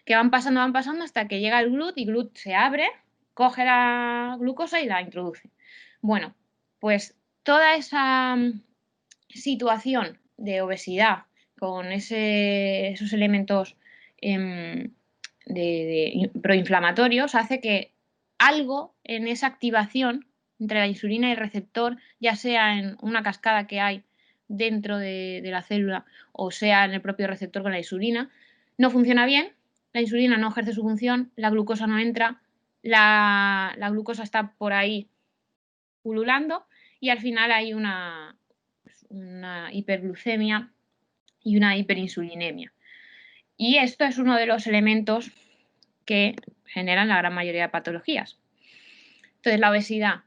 que van pasando hasta que llega el GLUT y GLUT se abre, coge la glucosa y la introduce. Bueno, pues toda esa situación de obesidad con esos elementos proinflamatorios hace que algo en esa activación entre la insulina y el receptor, ya sea en una cascada que hay dentro de la célula o sea en el propio receptor con la insulina, no funciona bien, la insulina no ejerce su función, la glucosa no entra, la glucosa está por ahí pululando y al final hay una hiperglucemia y una hiperinsulinemia. Y esto es uno de los elementos que generan la gran mayoría de patologías. Entonces, la obesidad.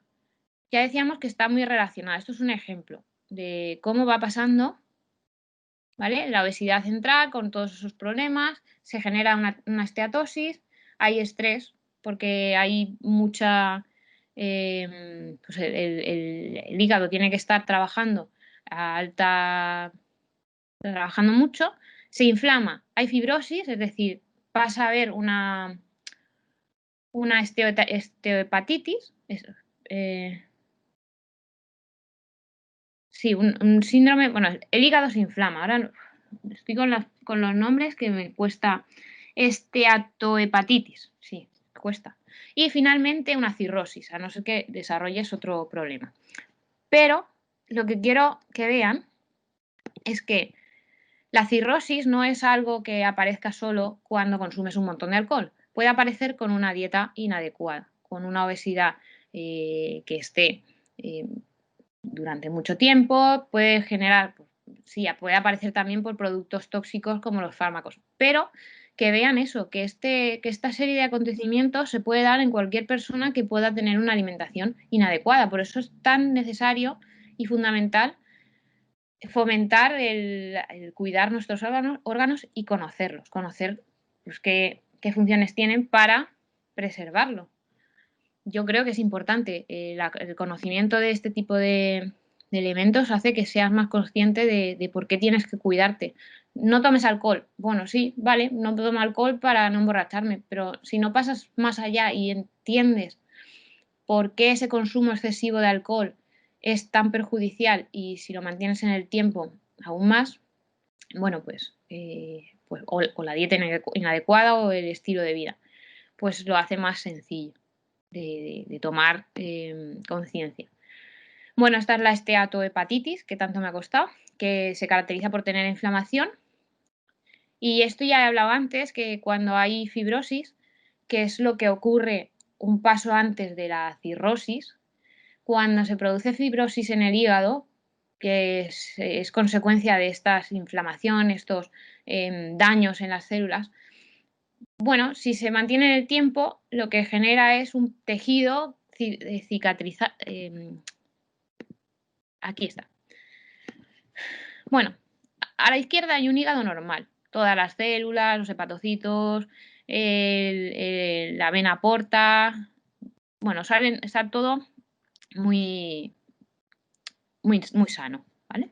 Ya decíamos que está muy relacionada. Esto es un ejemplo de cómo va pasando, ¿vale? La obesidad central con todos esos problemas, se genera una esteatosis, hay estrés porque hay mucha... pues el hígado tiene que estar trabajando trabajando mucho, se inflama, hay fibrosis, es decir, pasa a haber una esteatohepatitis, sí, un síndrome, bueno, el hígado se inflama. Ahora estoy con los nombres que me cuesta. Esteatohepatitis, sí, cuesta. Y finalmente una cirrosis, a no ser que desarrolles otro problema. Pero lo que quiero que vean es que la cirrosis no es algo que aparezca solo cuando consumes un montón de alcohol. Puede aparecer con una dieta inadecuada, con una obesidad que esté durante mucho tiempo, puede generar, sí, puede aparecer también por productos tóxicos como los fármacos, pero que vean eso, que esta serie de acontecimientos se puede dar en cualquier persona que pueda tener una alimentación inadecuada. Por eso es tan necesario y fundamental fomentar el cuidar nuestros órganos y conocerlos, conocer pues, qué funciones tienen para preservarlo. Yo creo que es importante. El conocimiento de este tipo de elementos hace que seas más consciente de por qué tienes que cuidarte. No tomes alcohol. Bueno, sí, vale, no tomo alcohol para no emborracharme, pero si no pasas más allá y entiendes por qué ese consumo excesivo de alcohol es tan perjudicial y si lo mantienes en el tiempo aún más, bueno, pues o la dieta inadecuada o el estilo de vida, pues lo hace más sencillo de tomar conciencia. Bueno, esta es la esteatohepatitis, que tanto me ha costado, que se caracteriza por tener inflamación. Y esto ya he hablado antes, que cuando hay fibrosis, que es lo que ocurre un paso antes de la cirrosis, cuando se produce fibrosis en el hígado, que es consecuencia de esta inflamación, estos daños en las células, bueno, si se mantiene en el tiempo, lo que genera es un tejido cicatrizado. Aquí está. Bueno, a la izquierda hay un hígado normal. Todas las células, los hepatocitos, la vena porta. Bueno, está todo muy, muy, muy sano, ¿vale?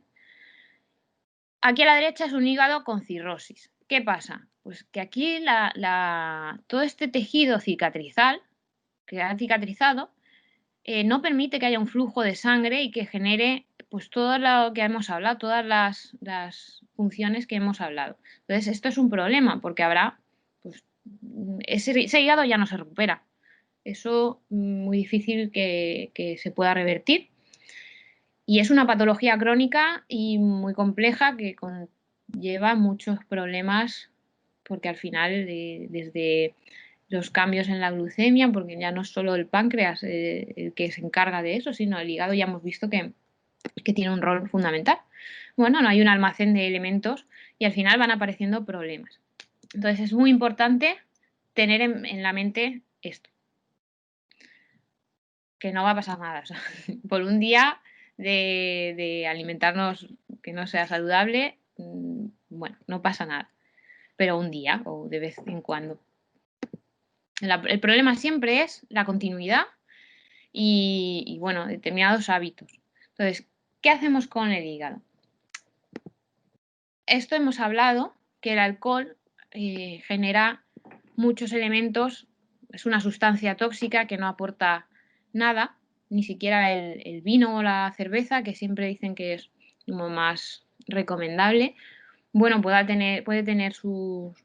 Aquí a la derecha es un hígado con cirrosis. ¿Qué pasa? Pues que aquí todo este tejido cicatrizal, que ha cicatrizado, no permite que haya un flujo de sangre y que genere pues todo lo que hemos hablado, todas las funciones que hemos hablado. Entonces, esto es un problema porque habrá, pues, ese hígado ya no se recupera. Eso muy difícil que se pueda revertir. Y es una patología crónica y muy compleja que conlleva muchos problemas porque al final, desde los cambios en la glucemia, porque ya no es solo el páncreas el que se encarga de eso, sino el hígado ya hemos visto que tiene un rol fundamental. Bueno, no hay un almacén de elementos y al final van apareciendo problemas. Entonces es muy importante tener en la mente esto, que no va a pasar nada. O sea, por un día de alimentarnos que no sea saludable, bueno, no pasa nada. Pero un día o de vez en cuando. El problema siempre es la continuidad y, bueno, determinados hábitos. Entonces, ¿qué hacemos con el hígado? Esto hemos hablado que el alcohol genera muchos elementos, es una sustancia tóxica que no aporta nada, ni siquiera el vino o la cerveza, que siempre dicen que es como más recomendable. Bueno, puede tener sus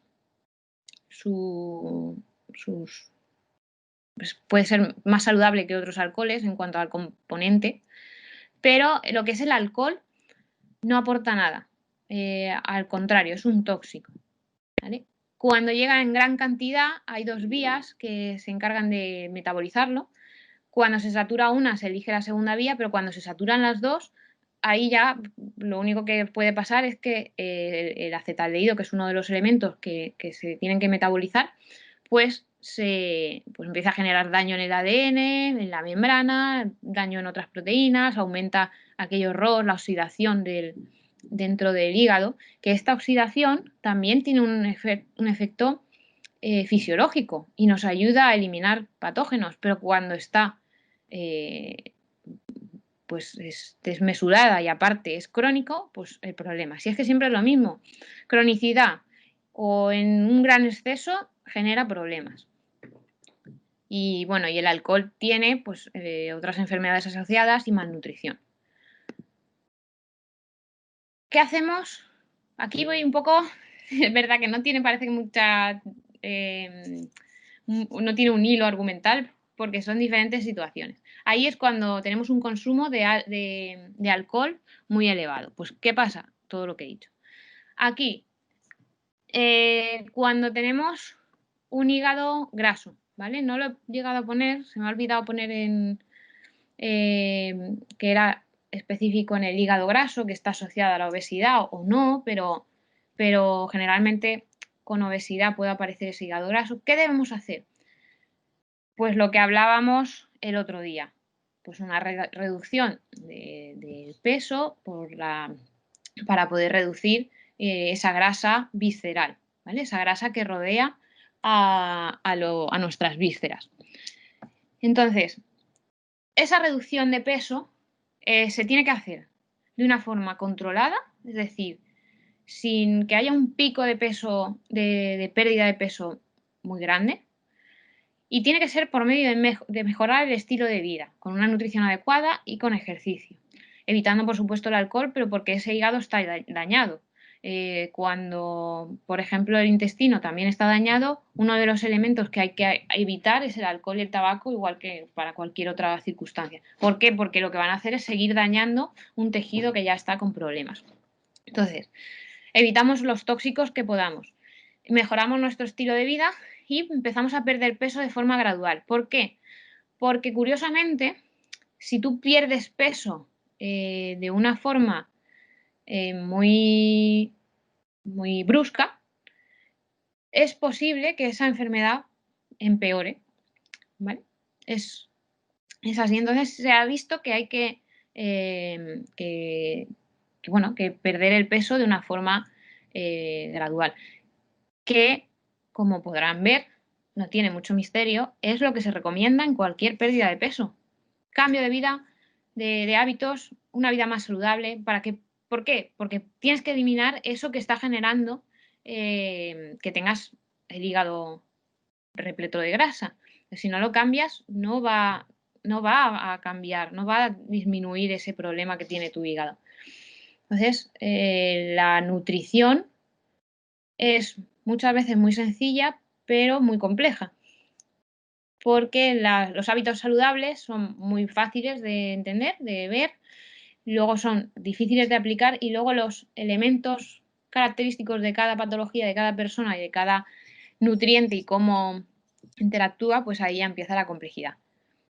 pues puede ser más saludable que otros alcoholes en cuanto al componente, pero lo que es el alcohol no aporta nada. Al contrario, es un tóxico. ¿Vale? Cuando llega en gran cantidad, hay dos vías que se encargan de metabolizarlo. Cuando se satura una, se elige la segunda vía, pero cuando se saturan las dos, ahí ya lo único que puede pasar es que el acetaldehído, que es uno de los elementos que se tienen que metabolizar, pues empieza a generar daño en el ADN, en la membrana, daño en otras proteínas, aumenta aquello ROS, la oxidación dentro del hígado, que esta oxidación también tiene un efecto fisiológico y nos ayuda a eliminar patógenos, pero cuando está pues es desmesurada y aparte es crónico, pues el problema. Si es que siempre es lo mismo, cronicidad o en un gran exceso genera problemas. Y bueno, y el alcohol tiene pues otras enfermedades asociadas y malnutrición. ¿Qué hacemos? Aquí voy un poco, es verdad que no tiene, parece que mucha, no tiene un hilo argumental porque son diferentes situaciones. Ahí es cuando tenemos un consumo de alcohol muy elevado. Pues, ¿qué pasa? Todo lo que he dicho. Aquí, cuando tenemos un hígado graso, ¿vale? No lo he llegado a poner, se me ha olvidado poner que era específico en el hígado graso, que está asociado a la obesidad o no, pero generalmente con obesidad puede aparecer ese hígado graso. ¿Qué debemos hacer? Pues lo que hablábamos el otro día, pues una reducción del peso para poder reducir esa grasa visceral, ¿vale? Esa grasa que rodea a nuestras vísceras. Entonces, esa reducción de peso se tiene que hacer de una forma controlada, es decir, sin que haya un pico de peso, de pérdida de peso muy grande. Y tiene que ser por medio de mejorar el estilo de vida, con una nutrición adecuada y con ejercicio. Evitando, por supuesto, el alcohol, pero porque ese hígado está dañado. Cuando, por ejemplo, el intestino también está dañado, uno de los elementos que hay que evitar es el alcohol y el tabaco, igual que para cualquier otra circunstancia. ¿Por qué? Porque lo que van a hacer es seguir dañando un tejido que ya está con problemas. Entonces, evitamos los tóxicos que podamos. Mejoramos nuestro estilo de vida y empezamos a perder peso de forma gradual. ¿Por qué? Porque curiosamente, si tú pierdes peso de una forma muy, muy brusca, es posible que esa enfermedad empeore, ¿vale? Es así. Entonces se ha visto que hay que perder el peso de una forma gradual. Que, como podrán ver, no tiene mucho misterio, es lo que se recomienda en cualquier pérdida de peso. Cambio de vida, de hábitos, una vida más saludable. ¿Por qué? Porque tienes que eliminar eso que está generando que tengas el hígado repleto de grasa. Si no lo cambias, no va a cambiar, no va a disminuir ese problema que tiene tu hígado. Entonces, la nutrición es muchas veces muy sencilla, pero muy compleja, porque los hábitos saludables son muy fáciles de entender, de ver, luego son difíciles de aplicar y luego los elementos característicos de cada patología, de cada persona y de cada nutriente y cómo interactúa, pues ahí ya empieza la complejidad.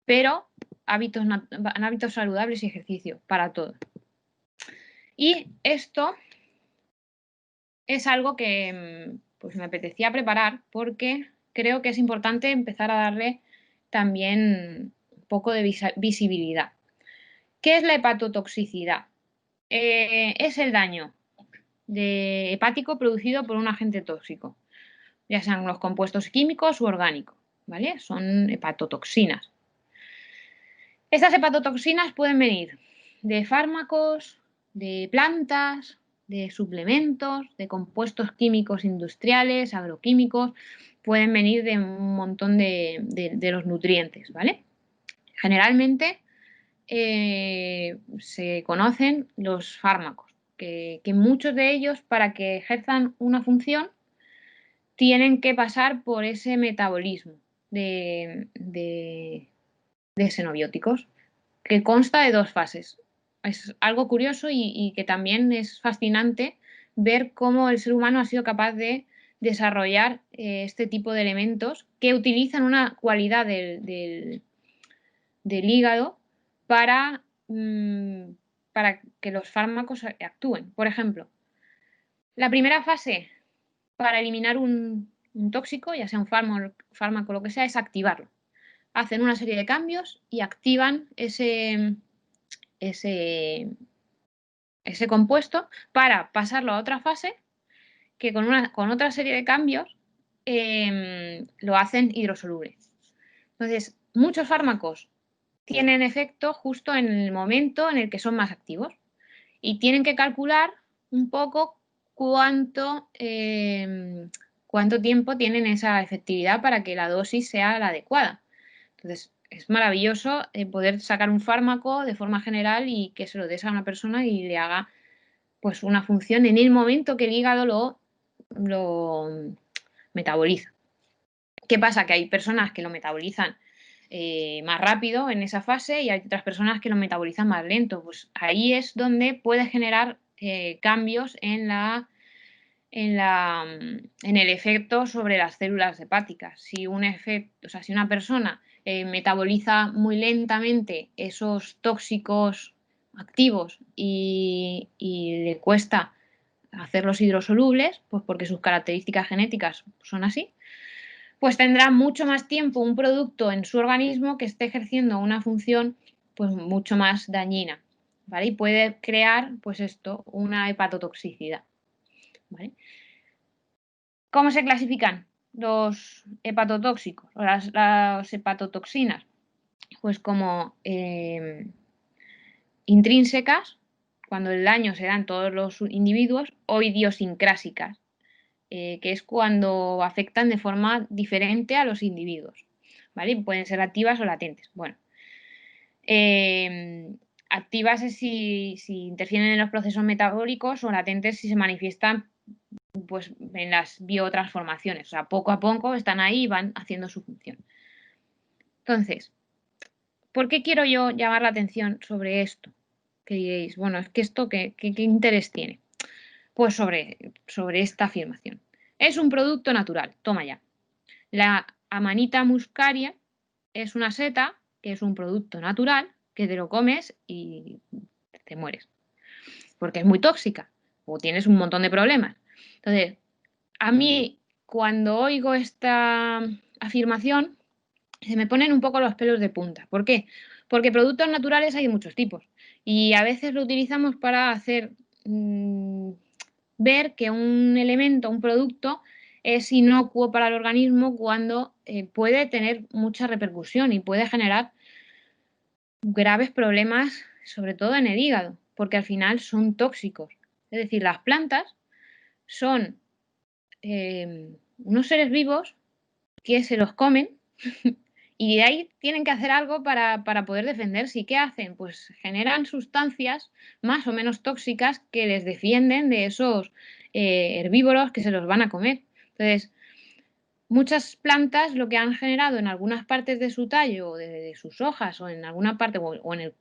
Pero hábitos saludables y ejercicio para todo. Y esto es algo que pues me apetecía preparar porque creo que es importante empezar a darle también un poco de visibilidad. ¿Qué es la hepatotoxicidad? Es el daño hepático producido por un agente tóxico, ya sean los compuestos químicos u orgánicos, ¿vale? Son hepatotoxinas. Estas hepatotoxinas pueden venir de fármacos, de plantas, de suplementos, de compuestos químicos industriales, agroquímicos, pueden venir de un montón de los nutrientes, ¿vale? Generalmente se conocen los fármacos, que muchos de ellos, para que ejerzan una función, tienen que pasar por ese metabolismo de xenobióticos, que consta de dos fases. Es algo curioso y que también es fascinante ver cómo el ser humano ha sido capaz de desarrollar este tipo de elementos que utilizan una cualidad del hígado para que los fármacos actúen. Por ejemplo, la primera fase para eliminar un tóxico, ya sea un fármaco o lo que sea, es activarlo. Hacen una serie de cambios y activan ese compuesto para pasarlo a otra fase que con otra serie de cambios lo hacen hidrosoluble. Entonces, muchos fármacos tienen efecto justo en el momento en el que son más activos y tienen que calcular un poco cuánto tiempo tienen esa efectividad para que la dosis sea la adecuada. Entonces, es maravilloso poder sacar un fármaco de forma general y que se lo des a una persona y le haga pues una función en el momento que el hígado lo metaboliza. ¿Qué pasa? Que hay personas que lo metabolizan más rápido en esa fase y hay otras personas que lo metabolizan más lento. Pues ahí es donde puede generar cambios en el efecto sobre las células hepáticas. Si una persona metaboliza muy lentamente esos tóxicos activos y le cuesta hacerlos hidrosolubles, pues porque sus características genéticas son así, pues tendrá mucho más tiempo un producto en su organismo que esté ejerciendo una función pues mucho más dañina, ¿vale? Y puede crear, pues esto, una hepatotoxicidad, ¿vale? ¿Cómo se clasifican los hepatotóxicos o las hepatotoxinas? Pues como intrínsecas, cuando el daño se da en todos los individuos, o idiosincrásicas, que es cuando afectan de forma diferente a los individuos, ¿vale? Pueden ser activas o latentes. Bueno, activas es si interfieren en los procesos metabólicos, o latentes si se manifiestan pues, en las biotransformaciones. O sea, poco a poco están ahí y van haciendo su función. Entonces, ¿por qué quiero yo llamar la atención sobre esto? Que diréis, bueno, es que esto, ¿qué interés tiene? Pues sobre esta afirmación. Es un producto natural, toma ya. La Amanita muscaria es una seta que es un producto natural que te lo comes y te mueres. Porque es muy tóxica o tienes un montón de problemas. Entonces, a mí, cuando oigo esta afirmación, se me ponen un poco los pelos de punta. ¿Por qué? Porque productos naturales hay de muchos tipos y a veces lo utilizamos para hacer ver que un elemento, un producto, es inocuo para el organismo cuando puede tener mucha repercusión y puede generar graves problemas, sobre todo en el hígado, porque al final son tóxicos. Es decir, las plantas son unos seres vivos que se los comen y de ahí tienen que hacer algo para poder defenderse. ¿Y qué hacen? Pues generan sustancias más o menos tóxicas que les defienden de esos herbívoros que se los van a comer. Entonces, muchas plantas lo que han generado en algunas partes de su tallo, o de sus hojas, o en alguna parte, o en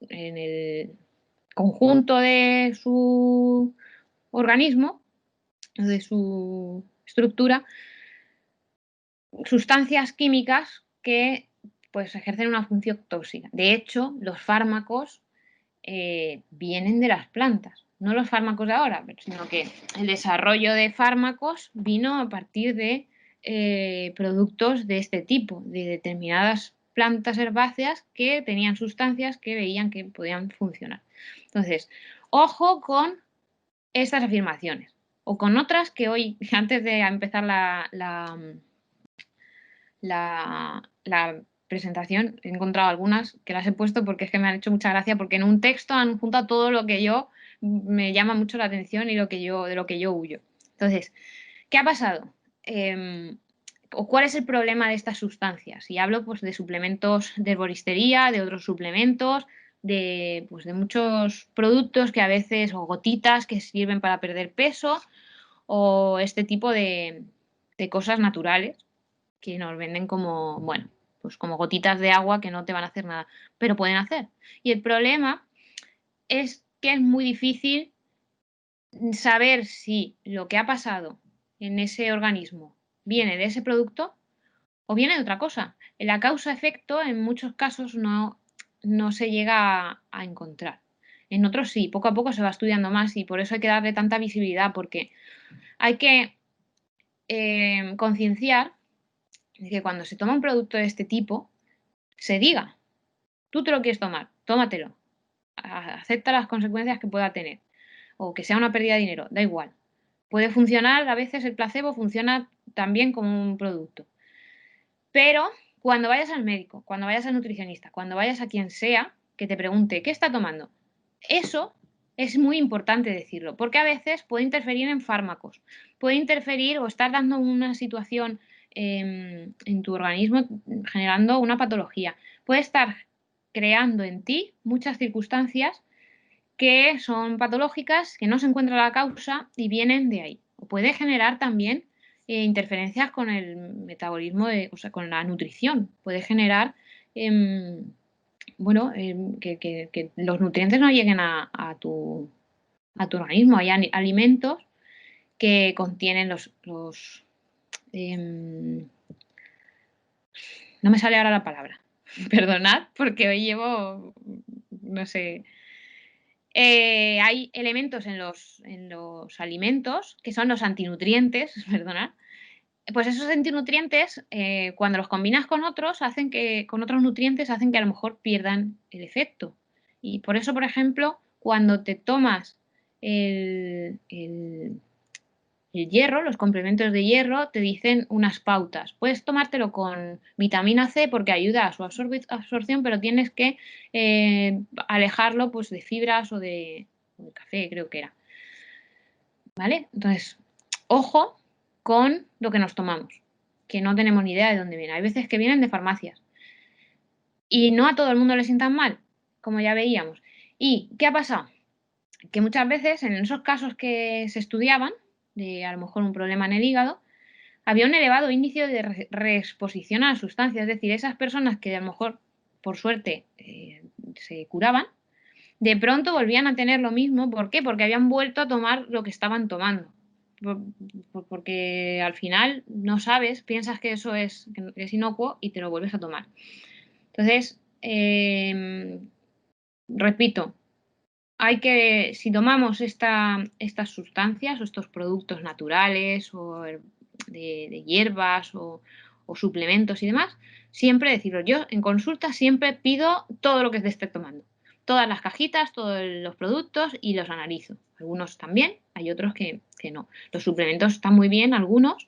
el conjunto de su organismo, de su estructura, sustancias químicas que pues ejercen una función tóxica. De hecho, los fármacos vienen de las plantas, no los fármacos de ahora, sino que el desarrollo de fármacos vino a partir de productos de este tipo, de determinadas plantas herbáceas que tenían sustancias que veían que podían funcionar. Entonces, ojo con estas afirmaciones o con otras que hoy, antes de empezar la presentación, he encontrado algunas que las he puesto porque es que me han hecho mucha gracia, porque en un texto han juntado todo lo que yo me llama mucho la atención y de lo que yo huyo. Entonces, ¿qué ha pasado? ¿O cuál es el problema de estas sustancias? Y hablo pues de suplementos de herboristería, de otros suplementos, de muchos productos que a veces, o gotitas que sirven para perder peso, o este tipo de cosas naturales que nos venden como, bueno, pues como gotitas de agua que no te van a hacer nada, pero pueden hacer. Y el problema es que es muy difícil saber si lo que ha pasado en ese organismo viene de ese producto o viene de otra cosa. La causa-efecto en muchos casos no se llega a encontrar. En otros sí, poco a poco se va estudiando más y por eso hay que darle tanta visibilidad, porque hay que concienciar de que cuando se toma un producto de este tipo, se diga, tú te lo quieres tomar, tómatelo, acepta las consecuencias que pueda tener, o que sea una pérdida de dinero, da igual. Puede funcionar, a veces el placebo funciona también como un producto. Pero cuando vayas al médico, cuando vayas al nutricionista, cuando vayas a quien sea que te pregunte, ¿qué está tomando? Eso es muy importante decirlo, porque a veces puede interferir en fármacos, puede interferir o estar dando una situación en tu organismo generando una patología, puede estar creando en ti muchas circunstancias que son patológicas, que no se encuentra la causa y vienen de ahí. O puede generar también interferencias con el metabolismo, o sea, con la nutrición. Puede generar, bueno, que los nutrientes no lleguen a tu organismo. Hay alimentos que contienen no me sale ahora la palabra. Perdonad, porque hoy llevo, no sé. Hay elementos en los alimentos que son los antinutrientes, perdonad. Pues esos antinutrientes, cuando los combinas con otros, con otros nutrientes, hacen que a lo mejor pierdan el efecto. Y por eso, por ejemplo, cuando te tomas el hierro, los complementos de hierro, te dicen unas pautas. Puedes tomártelo con vitamina C porque ayuda a su absorción, pero tienes que alejarlo pues, de fibras o de café, creo que era. ¿Vale? Entonces, ojo con lo que nos tomamos, que no tenemos ni idea de dónde viene. Hay veces que vienen de farmacias. Y no a todo el mundo le sientan mal, como ya veíamos. ¿Y qué ha pasado? Que muchas veces en esos casos que se estudiaban, de a lo mejor un problema en el hígado, había un elevado índice de reexposición a la sustancia. Es decir, esas personas que a lo mejor, por suerte, se curaban, de pronto volvían a tener lo mismo. ¿Por qué? Porque habían vuelto a tomar lo que estaban tomando. Porque al final no sabes, piensas que eso es inocuo y te lo vuelves a tomar. Entonces, repito, si tomamos estas sustancias o estos productos naturales o de hierbas o suplementos y demás, siempre decirlo. Yo en consulta siempre pido todo lo que esté tomando. Todas las cajitas, todos los productos y los analizo. Algunos también, hay otros que no. Los suplementos están muy bien, algunos,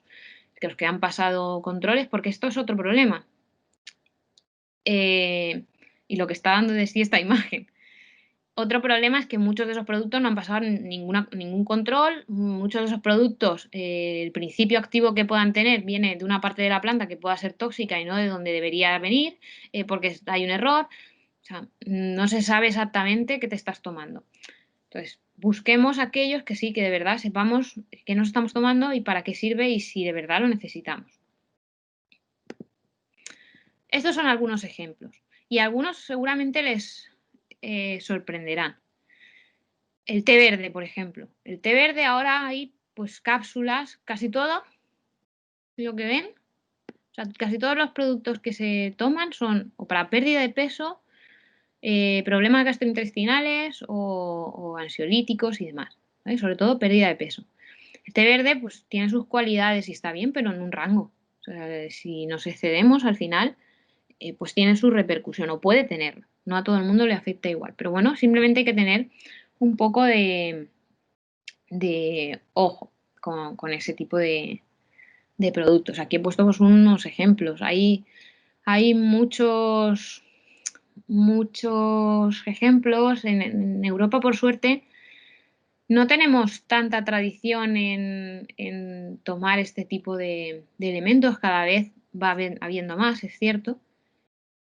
que los que han pasado controles, porque esto es otro problema. Y lo que está dando de sí esta imagen. Otro problema es que muchos de esos productos no han pasado ningún control. Muchos de esos productos, el principio activo que puedan tener viene de una parte de la planta que pueda ser tóxica y no de donde debería venir, porque hay un error. O sea, no se sabe exactamente qué te estás tomando. Entonces, busquemos aquellos que sí, que de verdad sepamos qué nos estamos tomando y para qué sirve y si de verdad lo necesitamos. Estos son algunos ejemplos y algunos seguramente les sorprenderán. El té verde, por ejemplo. El té verde ahora hay pues cápsulas, casi todo lo que ven. O sea, casi todos los productos que se toman son o para pérdida de peso, problemas gastrointestinales o ansiolíticos y demás. ¿Vale? Sobre todo pérdida de peso. El té verde pues tiene sus cualidades y está bien, pero en un rango. O sea, si nos excedemos al final, pues tiene su repercusión o puede tener. No a todo el mundo le afecta igual. Pero bueno, simplemente hay que tener un poco de ojo con ese tipo de productos. Aquí he puesto pues, unos ejemplos. Hay muchos ejemplos. En Europa, por suerte, no tenemos tanta tradición en tomar este tipo de elementos. Cada vez va habiendo más, es cierto.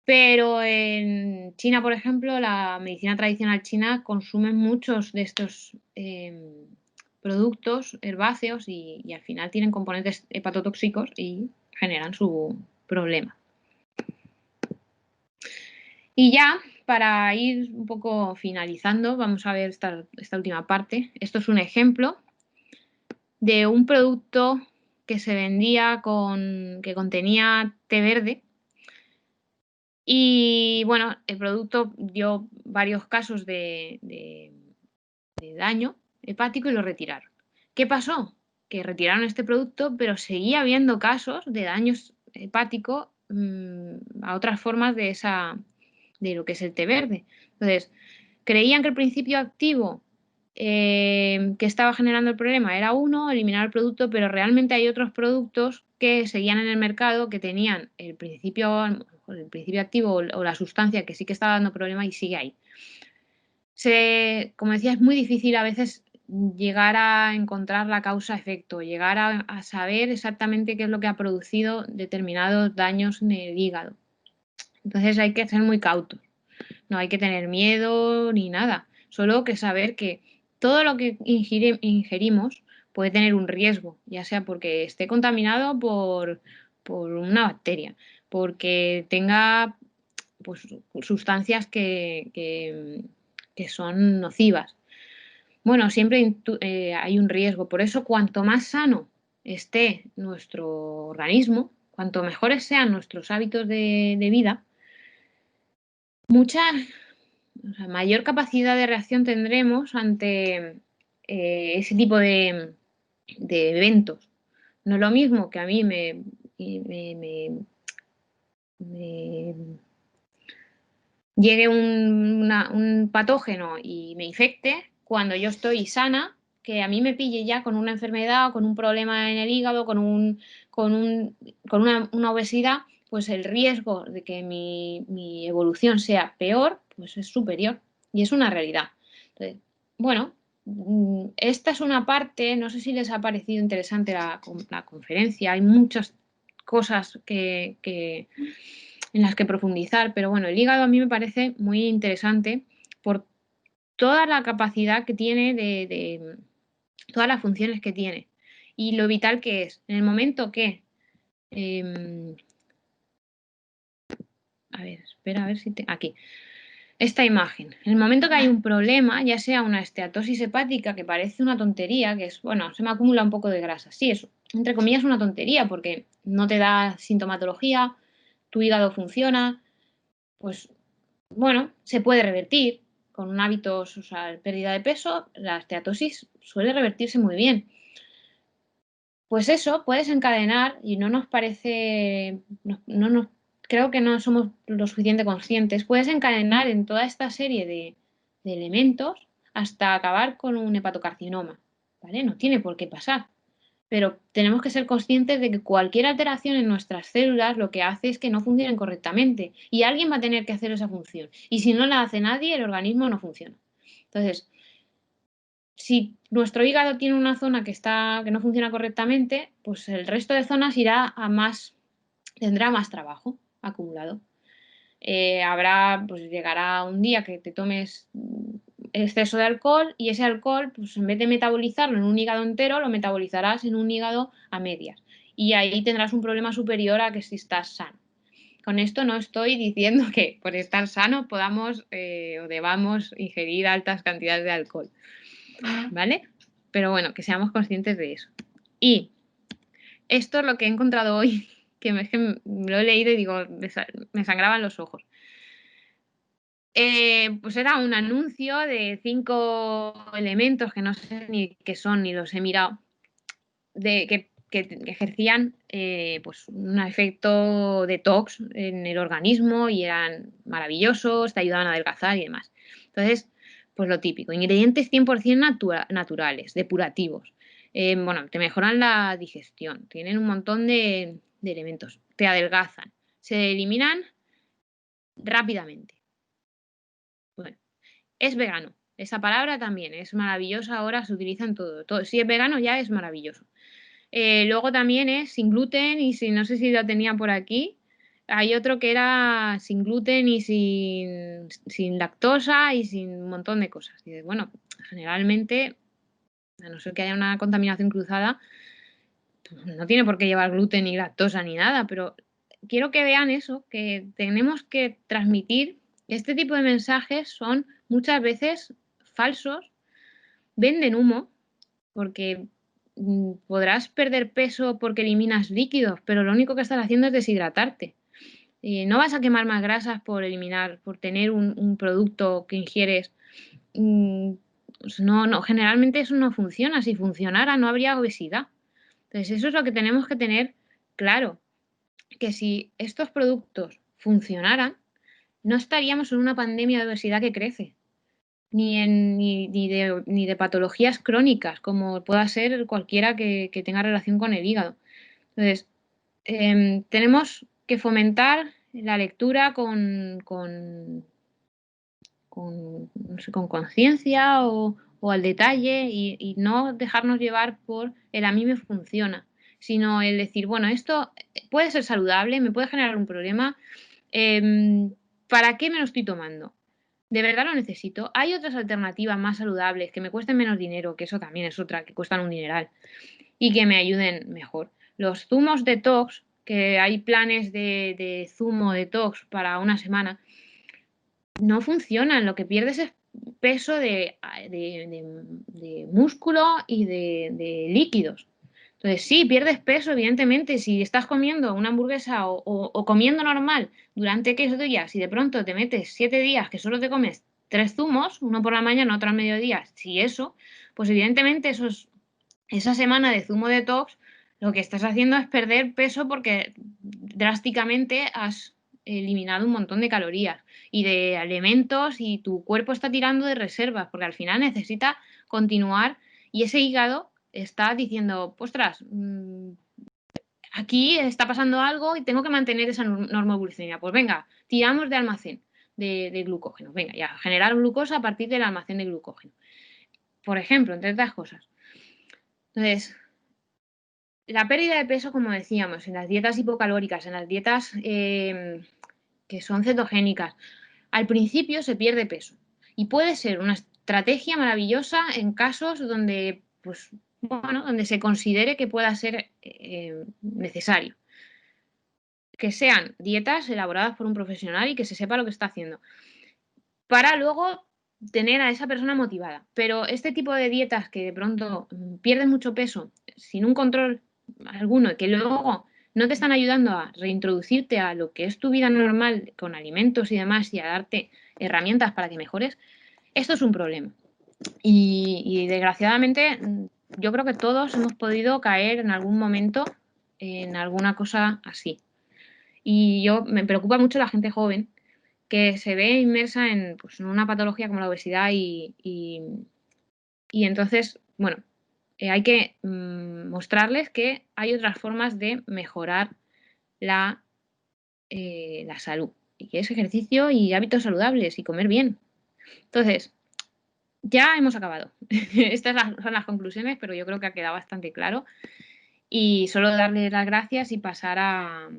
Pero en China, por ejemplo, la medicina tradicional china consume muchos de estos productos herbáceos y al final tienen componentes hepatotóxicos y generan su problema. Y ya, para ir un poco finalizando, vamos a ver esta última parte. Esto es un ejemplo de un producto que se vendía que contenía té verde. Y bueno, el producto dio varios casos de daño hepático y lo retiraron. ¿Qué pasó? Que retiraron este producto, pero seguía habiendo casos de daño hepático a otras formas de lo que es el té verde. Entonces, creían que el principio activo que estaba generando el problema era uno, eliminar el producto, pero realmente hay otros productos que seguían en el mercado que tenían el principio activo o la sustancia que sí que estaba dando problema y sigue ahí. Como decía, es muy difícil a veces llegar a encontrar la causa-efecto, llegar a saber exactamente qué es lo que ha producido determinados daños en el hígado. Entonces hay que ser muy cautos, no hay que tener miedo ni nada. Solo que saber que todo lo que ingerimos puede tener un riesgo, ya sea porque esté contaminado por una bacteria, porque tenga pues, sustancias que son nocivas. Bueno, siempre hay un riesgo. Por eso, cuanto más sano esté nuestro organismo, cuanto mejores sean nuestros hábitos de vida, mayor capacidad de reacción tendremos ante ese tipo de eventos. No es lo mismo que a mí me llegue un patógeno y me infecte cuando yo estoy sana, que a mí me pille ya con una enfermedad o con un problema en el hígado, con una obesidad, pues el riesgo de que mi evolución sea peor, pues es superior y es una realidad. Entonces, bueno, esta es una parte, no sé si les ha parecido interesante la conferencia, hay muchas cosas en las que profundizar, pero bueno, el hígado a mí me parece muy interesante por toda la capacidad que tiene de todas las funciones que tiene y lo vital que es. En el momento que a ver, espera, a ver si aquí. Esta imagen. En el momento que hay un problema, ya sea una esteatosis hepática, que parece una tontería, que es, bueno, se me acumula un poco de grasa. Sí, eso, entre comillas, una tontería, porque no te da sintomatología, tu hígado funciona, pues, bueno, se puede revertir con hábitos, o sea, pérdida de peso, la esteatosis suele revertirse muy bien. Pues eso puede desencadenar, y no nos parece, creo que no somos lo suficiente conscientes, puede desencadenar en toda esta serie de elementos hasta acabar con un hepatocarcinoma, ¿vale? No tiene por qué pasar. Pero tenemos que ser conscientes de que cualquier alteración en nuestras células lo que hace es que no funcionen correctamente y alguien va a tener que hacer esa función. Y si no la hace nadie, el organismo no funciona. Entonces, si nuestro hígado tiene una zona que no funciona correctamente, pues el resto de zonas tendrá más trabajo acumulado. Pues llegará un día que te tomes exceso de alcohol y ese alcohol, pues en vez de metabolizarlo en un hígado entero, lo metabolizarás en un hígado a medias. Y ahí tendrás un problema superior a que si estás sano. Con esto no estoy diciendo que por estar sano podamos o debamos ingerir altas cantidades de alcohol, ¿vale? Pero bueno, que seamos conscientes de eso. Y esto es lo que he encontrado hoy, que lo he leído y digo, me sangraban los ojos. Pues era un anuncio de 5 elementos que no sé ni qué son ni los he mirado, que ejercían pues un efecto detox en el organismo y eran maravillosos, te ayudaban a adelgazar y demás. Entonces, pues lo típico, ingredientes 100% naturales, depurativos. Bueno, te mejoran la digestión, tienen un montón de elementos, te adelgazan, se eliminan rápidamente. Bueno, es vegano. Esa palabra también es maravillosa, ahora se utiliza en todo. Si es vegano ya es maravilloso. Luego también es sin gluten y no sé si lo tenía por aquí. Hay otro que era sin gluten y sin lactosa y sin un montón de cosas. Y bueno, generalmente, a no ser que haya una contaminación cruzada, pues no tiene por qué llevar gluten ni lactosa ni nada, pero quiero que vean eso, que tenemos que transmitir. Este tipo de mensajes son muchas veces falsos, venden humo, porque podrás perder peso porque eliminas líquidos, pero lo único que estás haciendo es deshidratarte. No vas a quemar más grasas por tener un producto que ingieres. Pues no, generalmente eso no funciona. Si funcionara, no habría obesidad. Entonces, eso es lo que tenemos que tener claro, que si estos productos funcionaran, no estaríamos en una pandemia de obesidad que crece, ni de patologías crónicas, como pueda ser cualquiera que tenga relación con el hígado. Entonces, tenemos que fomentar la lectura con conciencia o al detalle y no dejarnos llevar por el a mí me funciona, sino el decir, bueno, esto puede ser saludable, me puede generar un problema, ¿para qué me lo estoy tomando? de verdad lo necesito. Hay otras alternativas más saludables que me cuesten menos dinero, que eso también es otra, que cuestan un dineral y que me ayuden mejor. Los zumos detox, que hay planes de zumo detox para una semana, no funcionan. Lo que pierdes es peso de músculo y de líquidos. Entonces, sí, pierdes peso, evidentemente. Si estás comiendo una hamburguesa o comiendo normal durante 2 días y de pronto te metes 7 días que solo te comes 3 zumos, uno por la mañana, otro al mediodía, si eso, pues evidentemente esa semana de zumo detox lo que estás haciendo es perder peso porque drásticamente has eliminado un montón de calorías y de alimentos y tu cuerpo está tirando de reservas porque al final necesita continuar y ese hígado está diciendo, ostras, aquí está pasando algo y tengo que mantener esa normoglucemia. Pues venga, tiramos de almacén de glucógeno. Venga, ya, generar glucosa a partir del almacén de glucógeno. Por ejemplo, entre otras cosas. Entonces, la pérdida de peso, como decíamos, en las dietas hipocalóricas, en las dietas que son cetogénicas, al principio se pierde peso y puede ser una estrategia maravillosa en casos donde, pues, bueno, donde se considere que pueda ser necesario. Que sean dietas elaboradas por un profesional y que se sepa lo que está haciendo. Para luego tener a esa persona motivada. Pero este tipo de dietas que de pronto pierden mucho peso sin un control alguno y que luego no te están ayudando a reintroducirte a lo que es tu vida normal con alimentos y demás y a darte herramientas para que mejores, esto es un problema. Y desgraciadamente yo creo que todos hemos podido caer en algún momento en alguna cosa así. Y me preocupa mucho la gente joven que se ve inmersa en, pues, en una patología como la obesidad y entonces, bueno, hay que mostrarles que hay otras formas de mejorar la salud y que es ejercicio y hábitos saludables y comer bien. Entonces, ya hemos acabado. Estas son las conclusiones, pero yo creo que ha quedado bastante claro. Y solo darles las gracias y pasar a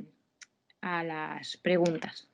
las preguntas.